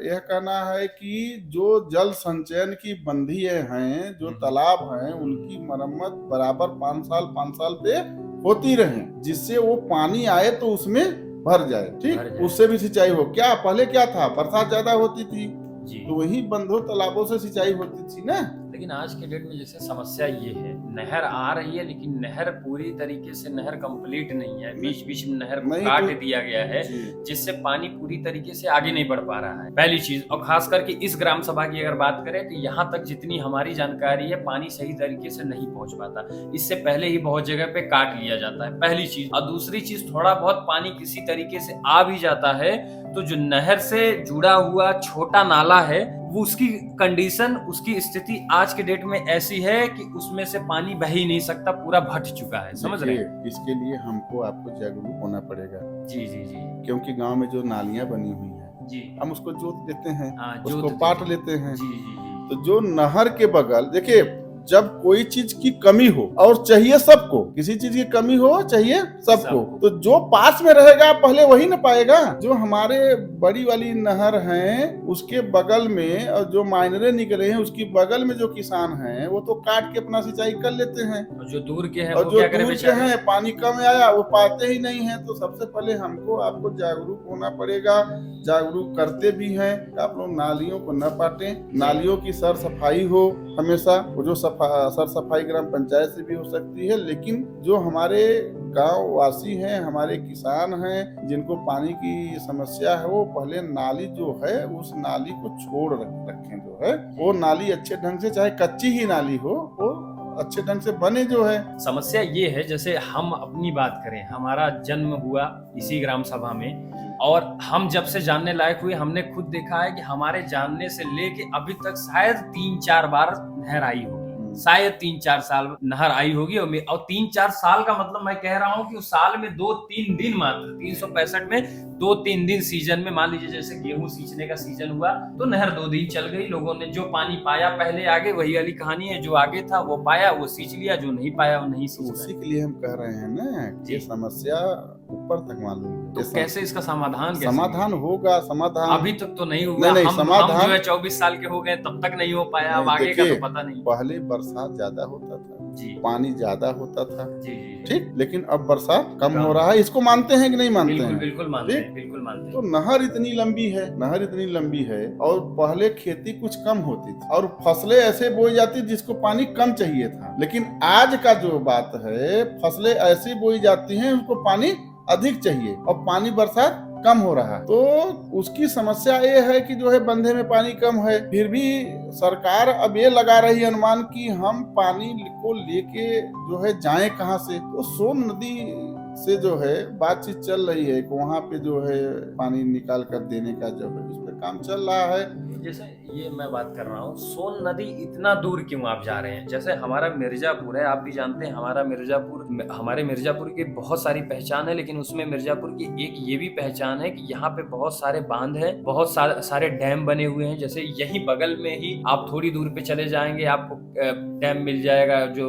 यह कहना है कि जो जल संचयन की बंधियां हैं, जो तालाब हैं, उनकी मरम्मत बराबर 5 साल पे होती रहे, जिससे वो पानी आए तो उसमें भर जाए। ठीक, उससे भी सिंचाई हो। क्या पहले क्या था, बरसात ज्यादा होती थी तो वही बंधों तालाबों से सिंचाई होती थी ना। लेकिन आज के डेट में जैसे समस्या ये है, नहर आ रही है लेकिन नहर पूरी तरीके से नहर कंप्लीट नहीं है, बीच बीच में नहर को काट दिया गया है, जिससे पानी पूरी तरीके से आगे नहीं बढ़ पा रहा है, पहली चीज। और खास करके इस ग्राम सभा की अगर बात करें तो यहाँ तक जितनी हमारी जानकारी है, पानी सही तरीके से नहीं पहुंच पाता। इससे पहले ही बहुत जगह पे काट लिया जाता है, पहली चीज। और दूसरी चीज, थोड़ा बहुत पानी किसी तरीके से आ भी जाता है तो जो नहर से जुड़ा हुआ छोटा नाला है, वो उसकी कंडीशन, उसकी स्थिति आज के डेट में ऐसी है कि उसमें से पानी बह ही नहीं सकता, पूरा भट चुका है। समझ रहे हैं? इसके लिए आपको जागरूक होना पड़ेगा। जी जी जी। क्योंकि गांव में जो नालियां बनी हुई हैं जी, हम उसको जोत लेते हैं, उसको पाट लेते हैं। जी जी जी। तो जो नहर के बगल, देखिए, जब कोई चीज की कमी हो, और चाहिए सबको, किसी चीज की कमी हो चाहिए सबको, तो जो पास में रहेगा पहले वही न पाएगा। जो हमारे बड़ी वाली नहर हैं उसके बगल में, और जो माइनरे निकले हैं उसकी बगल में जो किसान हैं वो तो काट के अपना सिंचाई कर लेते हैं, और जो दूर के हैं, और जो दूर के हैं पानी कम आया वो पाते ही नहीं है। तो सबसे पहले आपको जागरूक होना पड़ेगा। जागरूक करते भी हैं, आप लोग नालियों को न पाटें, नालियों की सर सफाई हो हमेशा। वो जो सर सफाई ग्राम पंचायत से भी हो सकती है, लेकिन जो हमारे गांव वासी हैं, हमारे किसान हैं, जिनको पानी की समस्या है, वो पहले नाली जो है उस नाली को छोड़ रखें। जो है वो नाली अच्छे ढंग से, चाहे कच्ची ही नाली हो, वो अच्छे ढंग से बने। जो है समस्या ये है, जैसे हम अपनी बात करें, हमारा जन्म हुआ इसी ग्राम सभा में, और हम जब से जानने लायक हुए हमने खुद देखा है कि हमारे जानने से लेके अभी तक शायद 3-4 बार नहर आई होगी, शायद 3-4 साल नहर आई होगी। और 3-4 साल का मतलब मैं कह रहा हूँ कि उस साल में 2-3 दिन मात्र, 365 में 2-3 दिन सीजन में, मान लीजिए जैसे गेहूं सींचने का सीजन हुआ तो नहर 2 दिन चल गई, लोगों ने जो पानी पाया पहले आगे, वही वाली कहानी है, जो आगे था वो पाया वो सींच लिया, जो नहीं पाया वो नहीं सींच। उसी के लिए हम कह रहे हैं ना कि समस्या ऊपर तक मालूम है। तो कैसे इसका समाधान होगा? समाधान अभी तक तो नहीं हुआ। नहीं, समाधान हम जो है 24 साल के हो गए, तब तक नहीं हो पाया। अब आगे का तो पता नहीं। पहले बरसात ज्यादा होता था जी, पानी ज्यादा होता था जी, ठीक, लेकिन अब बरसात कम हो रहा है। इसको मानते हैं कि नहीं मानते हैं? बिल्कुल मानते हैं, बिल्कुल मानते हैं। तो नहर इतनी लंबी है और पहले खेती कुछ कम होती थी और फसलें ऐसे बोई जाती जिसको पानी कम चाहिए था। लेकिन आज का जो बात है, फसलें ऐसी बोई जाती हैं उनको पानी अधिक चाहिए और पानी बरसात कम हो रहा है। तो उसकी समस्या ये है कि जो है बंधे में पानी कम है, फिर भी सरकार अब ये लगा रही है अनुमान कि हम पानी को लेके जो है जाएं कहां से। तो सोन नदी से जो है बातचीत चल रही है कि वहाँ पे जो है पानी निकाल कर देने का जो है उस पर काम चल रहा है। जैसे ये मैं बात कर रहा हूँ, सोन नदी इतना दूर क्यों आप जा रहे हैं? जैसे हमारा मिर्जापुर है, आप भी जानते हैं, हमारे मिर्जापुर की बहुत सारी पहचान है, लेकिन उसमें मिर्जापुर की एक ये भी पहचान है कि यहाँ पे बहुत सारे बांध है, बहुत सारे डैम बने हुए हैं। जैसे यही बगल में ही आप थोड़ी दूर पे चले जाएंगे, आपको डैम मिल जाएगा, जो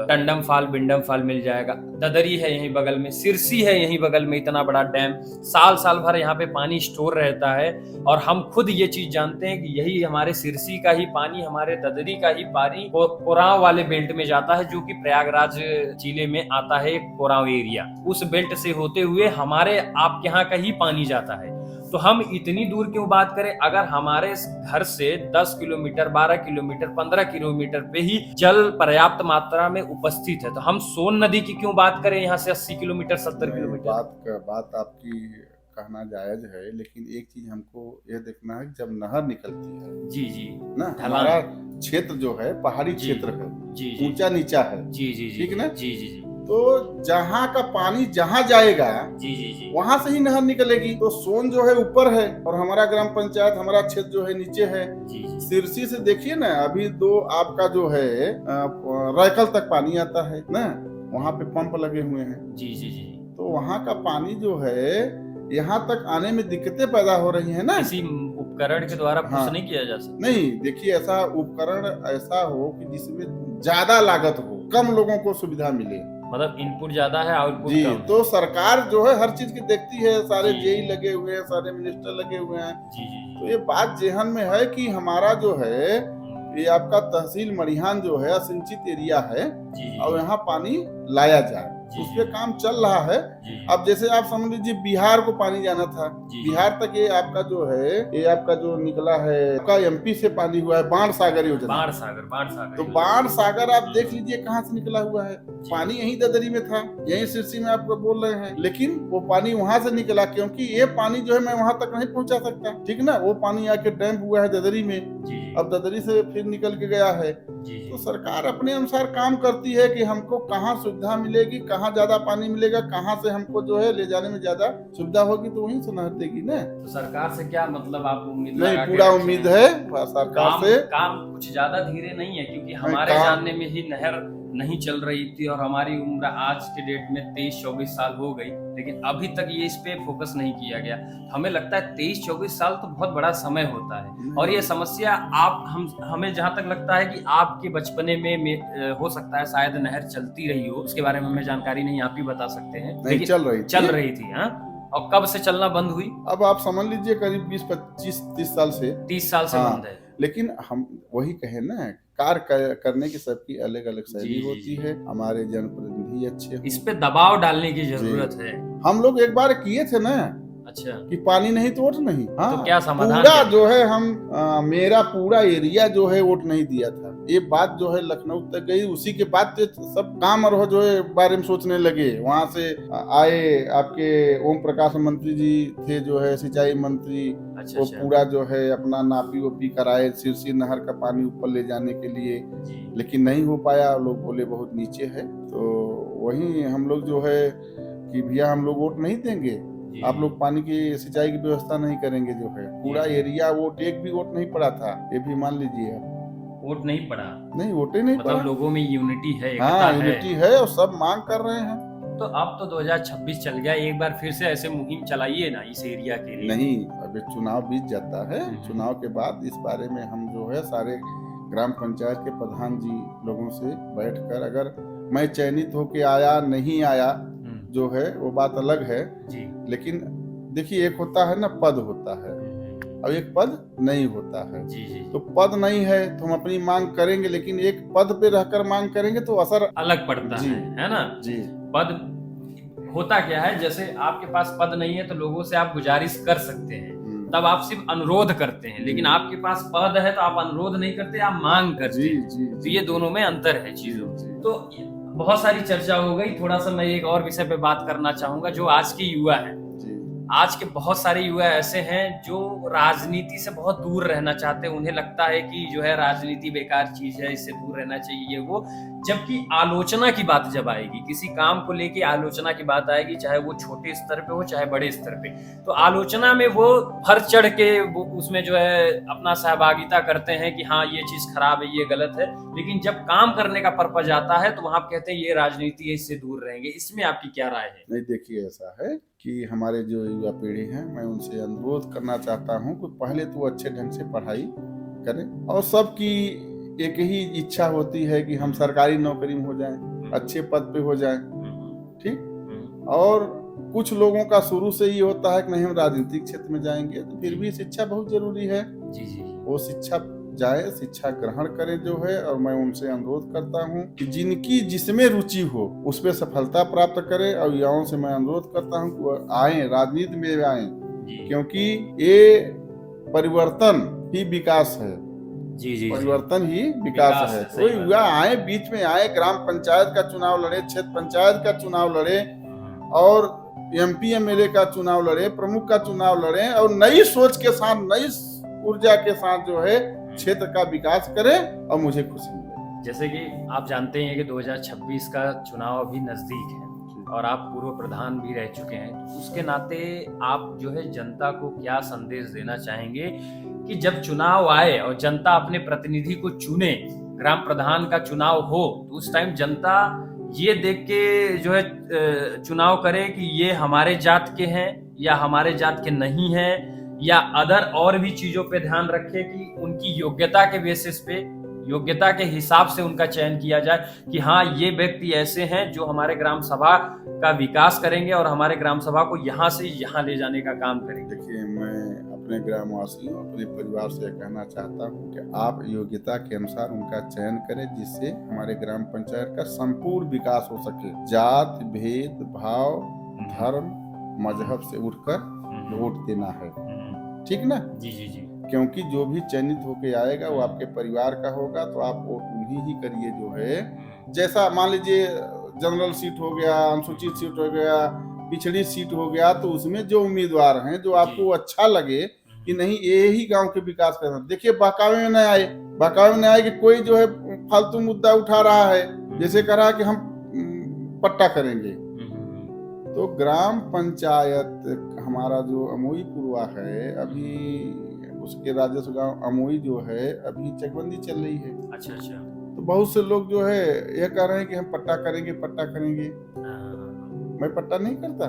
टंडम फाल, बिंडम फाल मिल जाएगा। ददरी है यहीं बगल में, सिरसी है यहीं बगल में, इतना बड़ा डैम, साल साल भर यहाँ पे पानी स्टोर रहता है। और हम खुद ये चीज जानते हैं कि यही हमारे सिरसी का ही पानी, हमारे ददरी का ही पानी कोरांव वाले बेल्ट में जाता है, जो कि प्रयागराज जिले में आता है कोरांव एरिया। उस बेल्ट से होते हुए हमारे आपके यहाँ का ही पानी जाता है। तो हम इतनी दूर क्यों बात करें? अगर हमारे घर से 10 किलोमीटर, 12 किलोमीटर, 15 किलोमीटर पे ही जल पर्याप्त मात्रा में उपस्थित है, तो हम सोन नदी की क्यों बात करें यहाँ से 80 किलोमीटर, 70 किलोमीटर? बात आपकी कहना जायज है, लेकिन एक चीज हमको यह देखना है, जब नहर निकलती है जी जी ना, हमारा क्षेत्र जो है पहाड़ी क्षेत्र है, जी ऊंचा नीचा है, जी जी ठीक ना? जी जी जी। तो जहाँ का पानी जहाँ जाएगा जी जी जी, वहां से ही नहर निकलेगी। तो सोन जो है ऊपर है और हमारा ग्राम पंचायत, हमारा क्षेत्र जो है नीचे है। जी जी, सिरसी से देखिए ना, अभी तो आपका जो है रायकल तक पानी आता है ना, वहाँ पे पंप लगे हुए हैं। जी जी जी। तो वहाँ का पानी जो है यहाँ तक आने में दिक्कतें पैदा हो रही है ना। किसी उपकरण के द्वारा पुश हाँ। नहीं किया जा सकता? नहीं, देखिए, ऐसा उपकरण ऐसा हो कि जिसमें ज्यादा लागत हो, कम लोगों को सुविधा मिले, मतलब इनपुट ज्यादा है, आउटपुट जी। कम। तो सरकार जो है हर चीज की देखती है, सारे जी। जेई लगे हुए हैं, सारे मिनिस्टर लगे हुए हैं। जी जी तो ये बात जेहन में है कि हमारा जो है ये आपका तहसील मड़िहान जो है असिंचित एरिया है, जी और यहाँ पानी लाया जाए, जी, उस पे काम चल रहा है। जी। अब जैसे आप समझ लीजिए बिहार को पानी जाना था, जी। बिहार तक ये आपका जो है, ये आपका जो निकला है, आपका एमपी से पानी हुआ है, बाण सागर योजना। बाण सागर तो बाण सागर आप देख लीजिए कहाँ से निकला हुआ है। पानी यहीं ददरी में था, यहीं सिरसी में आपको बोल रहे हैं, लेकिन वो पानी वहां से निकला, क्योंकि ये पानी जो है मैं वहां तक नहीं पहुंचा सकता, ठीक ना। वो पानी आके डैम हुआ है ददरी में, अब ददरी से फिर निकल के गया है। तो सरकार अपने अनुसार काम करती है कि हमको कहाँ सुविधा मिलेगी, कहाँ ज्यादा पानी मिलेगा, कहाँ से हमको जो है ले जाने में ज्यादा सुविधा होगी, तो वहीं से नहर देगी ना। तो सरकार से क्या मतलब, आप उम्मीद नहीं, पूरा उम्मीद है सरकार से। काम कुछ ज्यादा धीरे नहीं है, क्योंकि हमारे जानने में ही नहर नहीं चल रही थी, और हमारी उम्र आज के डेट में 23-24 साल हो गई, लेकिन अभी तक ये इस पे फोकस नहीं किया गया। हमें लगता है 23-24 साल तो बहुत बड़ा समय होता है, और ये समस्या हमें जहाँ तक लगता है कि आपके बचपने में हो सकता है शायद नहर चलती रही हो, उसके बारे में हमें जानकारी नहीं, आप ही बता सकते हैं। नहीं, चल रही थी हाँ। और कब से चलना बंद हुई? अब आप समझ लीजिए करीब 20-25-30 साल से। 30 साल से बंद है। लेकिन हम वही कहे ना, कार्य करने की सबकी अलग अलग शैली होती है। हमारे जनप्रतिनिधि अच्छे, इस पे दबाव डालने की जरूरत है। हम लोग एक बार किए थे ना, अच्छा, कि पानी नहीं तो वोट नहीं। हाँ, तो क्या समाधान? पूरा जो है हम मेरा पूरा एरिया जो है वोट नहीं दिया था। ये बात जो है लखनऊ तक गई, उसी के बाद सब काम और जो है बारे में सोचने लगे। वहाँ से आए आपके ओम प्रकाश मंत्री जी थे, जो है सिंचाई मंत्री। अच्छा, वो पूरा जो है अपना नापी ओपी कराए सिरसी नहर का पानी ऊपर ले जाने के लिए, लेकिन नहीं हो पाया। लोग बोले बहुत नीचे है। तो वही हम लोग जो है कि भैया हम लोग वोट नहीं देंगे, आप लोग पानी की सिंचाई की व्यवस्था नहीं करेंगे। जो है पूरा एरिया वोट, एक भी वोट नहीं पड़ा था, ये भी मान लीजिए आप। वोट नहीं पड़ा? नहीं, वोट ही नहीं पड़ा। मतलब लोगों में यूनिटी है, हाँ, यूनिटी है और सब मांग कर रहे हैं। तो अब तो 2026 चल गया, एक बार फिर से ऐसे मुहिम चलाइए ना इस एरिया के लिए। नहीं, अभी चुनाव बीत जाता है, चुनाव के बाद इस बारे में हम जो है सारे ग्राम पंचायत के प्रधान जी लोगों से बैठकर, अगर मैं चयनित होके आया नहीं आया जो है वो बात अलग है जी। लेकिन देखिए, एक होता है ना पद होता है, और एक पद नहीं होता है जी। तो पद नहीं है तो हम अपनी मांग करेंगे, लेकिन एक पद पे रहकर मांग करेंगे तो असर अलग पड़ता है ना जी। पद होता क्या है, जैसे आपके पास पद नहीं है तो लोगों से आप गुजारिश कर सकते हैं, तब आप सिर्फ अनुरोध करते हैं, लेकिन आपके पास पद है तो आप अनुरोध नहीं करते, आप मांग करते हैं। तो ये दोनों में अंतर है चीजों। तो बहुत सारी चर्चा हो गई, थोड़ा सा मैं एक और विषय पे बात करना चाहूंगा, जो आज के युवा हैं। आज के बहुत सारे युवा ऐसे हैं जो राजनीति से बहुत दूर रहना चाहते हैं। उन्हें लगता है कि जो है राजनीति बेकार चीज है, इससे दूर रहना चाहिए वो। जबकि आलोचना की बात जब आएगी, किसी काम को लेके आलोचना की बात आएगी, चाहे वो छोटे स्तर पे हो चाहे बड़े स्तर पे, तो आलोचना में वो भर चढ़ के वो उसमें जो है अपना सहभागिता करते हैं कि हाँ ये चीज खराब है, ये गलत है। लेकिन जब काम करने का पर्पज आता है तो वहां कहते हैं ये राजनीति है, इससे दूर रहेंगे। इसमें आपकी क्या राय है? नहीं, देखिए, ऐसा है कि हमारे जो युवा पीढ़ी है, मैं उनसे अनुरोध करना चाहता हूँ कि पहले तो अच्छे ढंग से पढ़ाई करें, और सबकी एक ही इच्छा होती है कि हम सरकारी नौकरी में हो जाएं, अच्छे पद पे हो जाएं, ठीक। और कुछ लोगों का शुरू से ये होता है कि नहीं हम राजनीतिक क्षेत्र में जाएंगे, तो फिर भी शिक्षा बहुत जरूरी है। जी जी। वो शिक्षा जाए, शिक्षा ग्रहण करें जो है। और मैं उनसे अनुरोध करता हूँ कि जिनकी जिसमें रुचि हो उस पर सफलता प्राप्त करें। और युवाओं से मैं अनुरोध करता हूँ कि वह आए, राजनीति में आए, क्योंकि ये परिवर्तन ही विकास है। जी जी, परिवर्तन ही विकास है। कोई युवा आए, बीच में आए, ग्राम पंचायत का चुनाव लड़े, क्षेत्र पंचायत का चुनाव लड़े, और MP MLA का चुनाव लड़े, प्रमुख का चुनाव लड़े, और नई सोच के साथ, नई ऊर्जा के साथ जो है क्षेत्र का विकास करे, और मुझे खुशी मिले। जैसे कि आप जानते हैं कि 2026 का चुनाव अभी नजदीक है और आप पूर्व प्रधान भी रह चुके हैं, तो उसके नाते आप जो है जनता को क्या संदेश देना चाहेंगे कि जब चुनाव आए और जनता अपने प्रतिनिधि को चुने, ग्राम प्रधान का चुनाव हो, तो उस टाइम जनता ये देख के जो है चुनाव करे कि ये हमारे जात के हैं या हमारे जात के नहीं हैं, या अदर और भी चीजों पे ध्यान रखे कि उनकी योग्यता के बेसिस पे, योग्यता के हिसाब से उनका चयन किया जाए कि हाँ ये व्यक्ति ऐसे हैं जो हमारे ग्राम सभा का विकास करेंगे और हमारे ग्राम सभा को यहाँ से यहाँ ले जाने का काम करेंगे। देखिए, मैं अपने ग्रामवासियों, अपने परिवार से कहना चाहता हूँ कि आप योग्यता के अनुसार उनका चयन करें, जिससे हमारे ग्राम पंचायत का संपूर्ण विकास हो सके। जात भेद भाव, धर्म, मजहब से उठकर वोट देना है, ठीक ना? जी जी जी। क्योंकि जो भी चयनित होके आएगा वो आपके परिवार का होगा, तो आप वोट उन्हीं ही करिए जो है। जैसा मान लीजिए जनरल सीट हो गया, अनुसूचित सीट हो गया, पिछड़ी सीट हो गया, तो उसमें जो उम्मीदवार हैं जो आपको अच्छा लगे कि नहीं ये ही गांव के विकास करना। देखिए, बहकावे में न आए, बहकावे में न आए कि कोई जो है फालतू मुद्दा उठा रहा है, जैसे कह रहा है कि हम पट्टा करेंगे। तो ग्राम पंचायत हमारा जो अमोई पुरवा है, अभी उसके राजस्व गांव अमोई जो है अभी चकबंदी चल रही है। अच्छा अच्छा। तो बहुत से लोग जो है ये कह रहे हैं कि हम पट्टा करेंगे, पट्टा करेंगे। मैं पट्टा नहीं करता,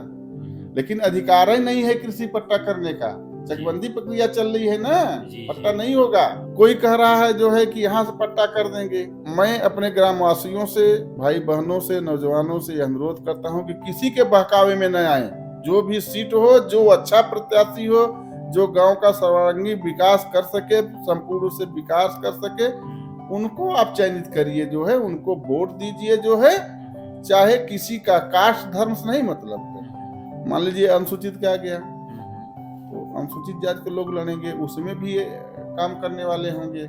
लेकिन अधिकार ही नहीं है कृषि पट्टा करने का। चकबंदी प्रक्रिया चल रही है ना, पट्टा नहीं होगा। कोई कह रहा है जो है कि यहाँ से पट्टा कर देंगे। मैं अपने ग्रामवासियों से, भाई बहनों से, नौजवानों से अनुरोध करता हूँ कि किसी के बहकावे में न आए। जो भी सीट हो, जो अच्छा प्रत्याशी हो, जो गांव का सर्वांगीण विकास कर सके, संपूर्ण से विकास कर सके, उनको आप चयनित करिए जो है, उनको वोट दीजिए जो है। चाहे किसी का कास्ट धर्म से नहीं मतलब है। मान लीजिए अनुसूचित क्या गया, तो अनुसूचित जाति के लोग लड़ेंगे, उसमें भी काम करने वाले होंगे।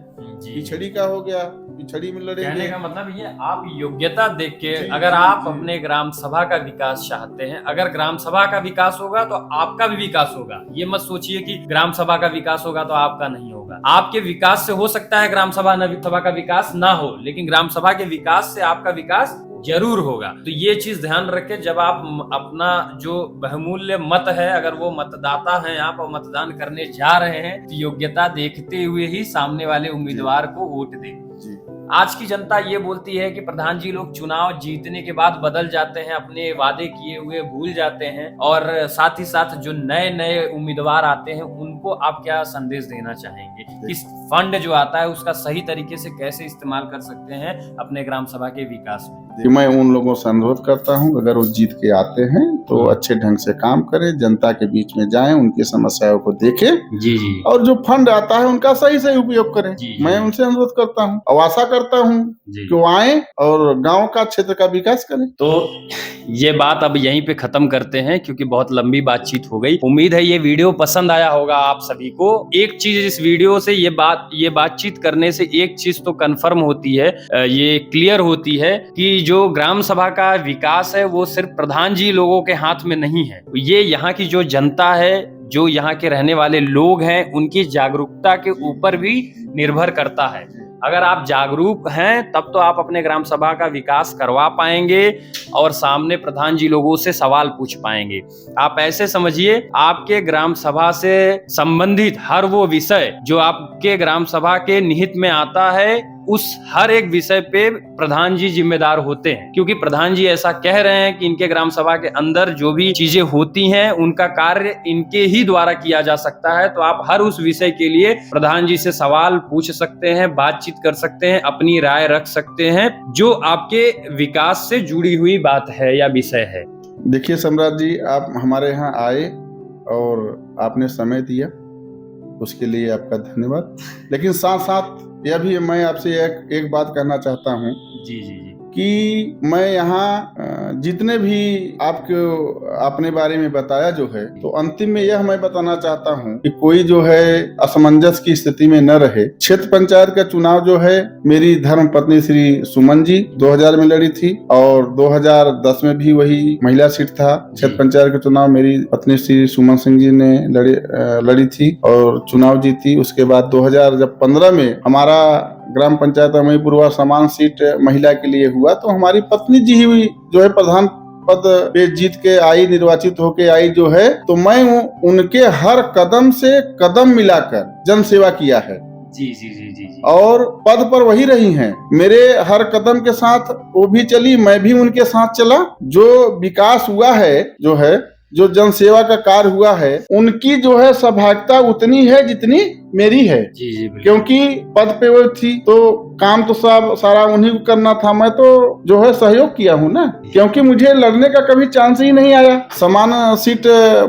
पिछड़ी का हो गया, पिछड़ी में लड़ेंगे। कहने का मतलब ये, आप योग्यता देख के अगर आप अपने ग्राम सभा का विकास चाहते हैं, अगर ग्राम सभा का विकास होगा तो आपका भी विकास होगा। ये मत सोचिए कि ग्राम सभा का विकास होगा तो आपका नहीं होगा। आपके विकास से हो सकता है ग्राम सभा का विकास ना हो, लेकिन ग्राम सभा के विकास से आपका विकास जरूर होगा। तो ये चीज ध्यान रखें, जब आप अपना जो बहुमूल्य मत है, अगर वो मतदाता हैं आप और मतदान करने जा रहे हैं, तो योग्यता देखते हुए ही सामने वाले उम्मीदवार को वोट दें। आज की जनता ये बोलती है कि प्रधान जी लोग चुनाव जीतने के बाद बदल जाते हैं, अपने वादे किए हुए भूल जाते हैं, और साथ ही साथ जो नए नए उम्मीदवार आते हैं उनको आप क्या संदेश देना चाहेंगे? इस फंड जो आता है उसका सही तरीके से कैसे इस्तेमाल कर सकते हैं अपने ग्राम सभा के विकास में? मैं उन लोगों से अनुरोध करता हूं, अगर वो जीत के आते हैं तो अच्छे ढंग से काम करें, जनता के बीच में जाएं, उनकी समस्याओं को देखें। जी जी। और जो फंड आता है उनका सही से उपयोग करें। मैं उनसे अनुरोध करता हूं और आशा करता हूं कि वो आए और गांव का, क्षेत्र का विकास करें। तो ये बात अब यहीं पे खत्म करते हैं, क्योंकि बहुत लंबी बातचीत हो गई। उम्मीद है ये वीडियो पसंद आया होगा आप सभी को। एक चीज इस वीडियो से, ये बातचीत करने से एक चीज तो कंफर्म होती है, ये क्लियर होती है कि जो ग्राम सभा का विकास है वो सिर्फ प्रधान जी लोगों के हाथ में नहीं है। ये यहाँ की जो जनता है, जो यहाँ के रहने वाले लोग हैं, उनकी जागरूकता के ऊपर भी निर्भर करता है। अगर आप जागरूक हैं तब तो आप अपने ग्राम सभा का विकास करवा पाएंगे और सामने प्रधान जी लोगों से सवाल पूछ पाएंगे। आप ऐसे समझिए, आपके ग्राम सभा से संबंधित हर वो विषय जो आपके ग्राम सभा के निहित में आता है, उस हर एक विषय पे प्रधान जी जिम्मेदार होते हैं, क्योंकि प्रधान जी ऐसा कह रहे हैं कि इनके ग्राम सभा के अंदर जो भी चीजें होती हैं उनका कार्य इनके ही द्वारा किया जा सकता है। तो आप हर उस विषय के लिए प्रधान जी से सवाल पूछ सकते हैं, बातचीत कर सकते हैं, अपनी राय रख सकते हैं जो आपके विकास से जुड़ी हुई बात है या विषय है। देखिए सम्राट जी, आप हमारे यहाँ आए और आपने समय दिया, उसके लिए आपका धन्यवाद। लेकिन साथ साथ यह भी मैं आपसे एक बात कहना चाहता हूँ जी जी जी कि मैं यहाँ जितने भी आपको अपने बारे में बताया जो है, तो अंतिम में यह मैं बताना चाहता हूँ कि कोई जो है असमंजस की स्थिति में न रहे। क्षेत्र पंचायत का चुनाव जो है मेरी धर्म पत्नी श्री सुमन जी 2000 में लड़ी थी और 2010 में भी वही महिला सीट था। क्षेत्र पंचायत का चुनाव मेरी पत्नी श्री सुमन सिंह जी ने लड़ी थी और चुनाव जीती। उसके बाद 2015 में हमारा ग्राम पंचायत अमईपुरवा समान सीट महिला के लिए हुआ, तो हमारी पत्नी जी ही जो है प्रधान पद पे जीत के आई, निर्वाचित होके आई जो है। तो मैं उनके हर कदम से कदम मिलाकर जन सेवा किया है। जी जी जी जी जी। और पद पर वही रही हैं, मेरे हर कदम के साथ वो भी चली, मैं भी उनके साथ चला। जो विकास हुआ है जो जन सेवा का कार्य हुआ है, उनकी जो है सहभागिता उतनी है जितनी मेरी है। जी जी, क्योंकि पद पे वो थी तो काम तो सब सारा उन्हीं को करना था। मैं तो जो है सहयोग किया हूँ ना, क्योंकि मुझे लड़ने का कभी चांस ही नहीं आया। समान सीट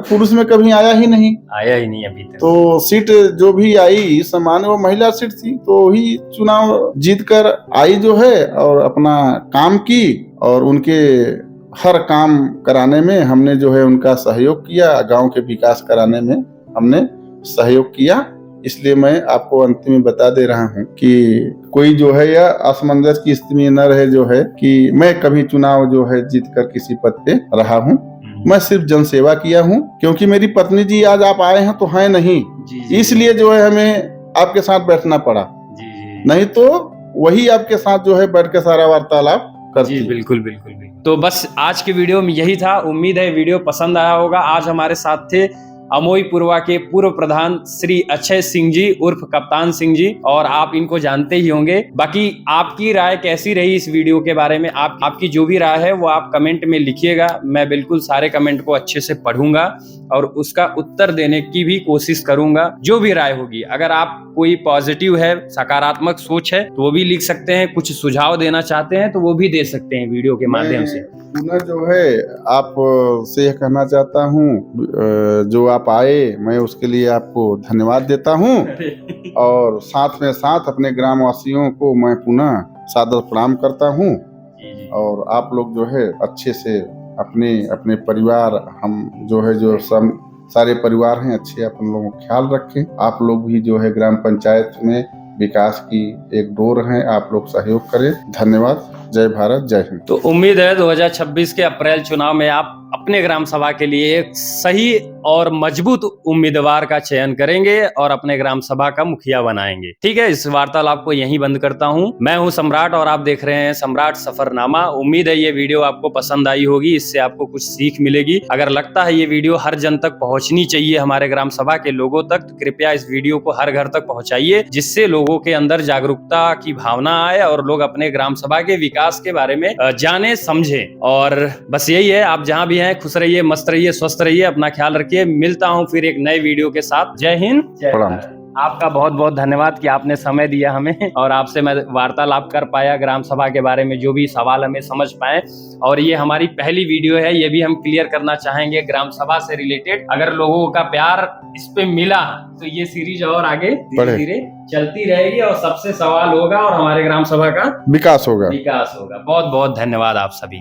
पुरुष में कभी आया ही नहीं अभी तक। तो सीट जो भी आई समान वो महिला सीट थी, तो ही चुनाव जीत कर आई जो है और अपना काम की। और उनके हर काम कराने में हमने जो है उनका सहयोग किया, गांव के विकास कराने में हमने सहयोग किया। इसलिए मैं आपको अंतिम में बता दे रहा हूं कि कोई जो है या असमंजस की स्थिति में न रहे जो है कि मैं कभी चुनाव जो है जीत कर किसी पद पे रहा हूं। मैं सिर्फ जन सेवा किया हूं, क्योंकि मेरी पत्नी जी आज आप आए हैं तो है नहीं, इसलिए जो है हमें आपके साथ बैठना पड़ा। नहीं तो वही आपके साथ जो है बैठ के सारा वार्तालाप करती। जी बिल्कुल बिल्कुल बिल्कुल। तो बस आज के वीडियो में यही था। उम्मीद है वीडियो पसंद आया होगा। आज हमारे साथ थे अमोईपुरवा के पूर्व प्रधान श्री अक्षय सिंह जी उर्फ कप्तान सिंह जी, और आप इनको जानते ही होंगे। बाकी आपकी राय कैसी रही इस वीडियो के बारे में, आपकी जो भी राय है वो आप कमेंट में लिखिएगा। मैं बिल्कुल सारे कमेंट को अच्छे से पढ़ूंगा और उसका उत्तर देने की भी कोशिश करूंगा। जो भी राय होगी, अगर आप कोई पॉजिटिव है, सकारात्मक सोच है तो वो भी लिख सकते हैं। कुछ सुझाव देना चाहते हैं तो वो भी दे सकते हैं वीडियो के माध्यम से। पुनः जो है आप से कहना चाहता हूँ, जो आप आए मैं उसके लिए आपको धन्यवाद देता हूँ। और साथ में साथ अपने ग्रामवासियों को मैं पुनः सादर प्रणाम करता हूँ। और आप लोग जो है अच्छे से अपने परिवार, हम जो है जो सब सारे परिवार हैं, अच्छे अपन लोगों का ख्याल रखें। आप लोग भी जो है ग्राम पंचायत में विकास की एक डोर हैं, आप लोग सहयोग करें। धन्यवाद। जय भारत, जय हिंद। तो उम्मीद है 2026 के अप्रैल चुनाव में आप अपने ग्राम सभा के लिए एक सही और मजबूत उम्मीदवार का चयन करेंगे और अपने ग्राम सभा का मुखिया बनाएंगे। ठीक है, इस वार्तालाप को यहीं बंद करता हूं। मैं हूं सम्राट और आप देख रहे हैं सम्राट सफरनामा। उम्मीद है ये वीडियो आपको पसंद आई होगी, इससे आपको कुछ सीख मिलेगी। अगर लगता है ये वीडियो हर जन तक पहुंचनी चाहिए, हमारे ग्राम सभा के लोगों तक, तो कृपया इस वीडियो को हर घर तक पहुंचाइए, जिससे लोगों के अंदर जागरूकता की भावना आए और लोग अपने ग्राम सभा के विकास के बारे में जाने समझे। और बस यही है, आप जहां भी हैं खुश रहिए, मस्त रहिए, स्वस्थ रहिए, अपना ख्याल रखिए। मिलता हूं फिर एक नए वीडियो के साथ। जय हिंद, जय भारत। आपका बहुत बहुत धन्यवाद कि आपने समय दिया हमें और आपसे मैं वार्तालाप कर पाया, ग्राम सभा के बारे में जो भी सवाल हमें समझ पाए। और ये हमारी पहली वीडियो है, ये भी हम क्लियर करना चाहेंगे ग्राम सभा से रिलेटेड। अगर लोगों का प्यार इस पे मिला तो ये सीरीज और आगे धीरे धीरे चलती रहेगी और सबसे सवाल होगा और हमारे ग्राम सभा का विकास होगा। बहुत बहुत धन्यवाद आप सभी।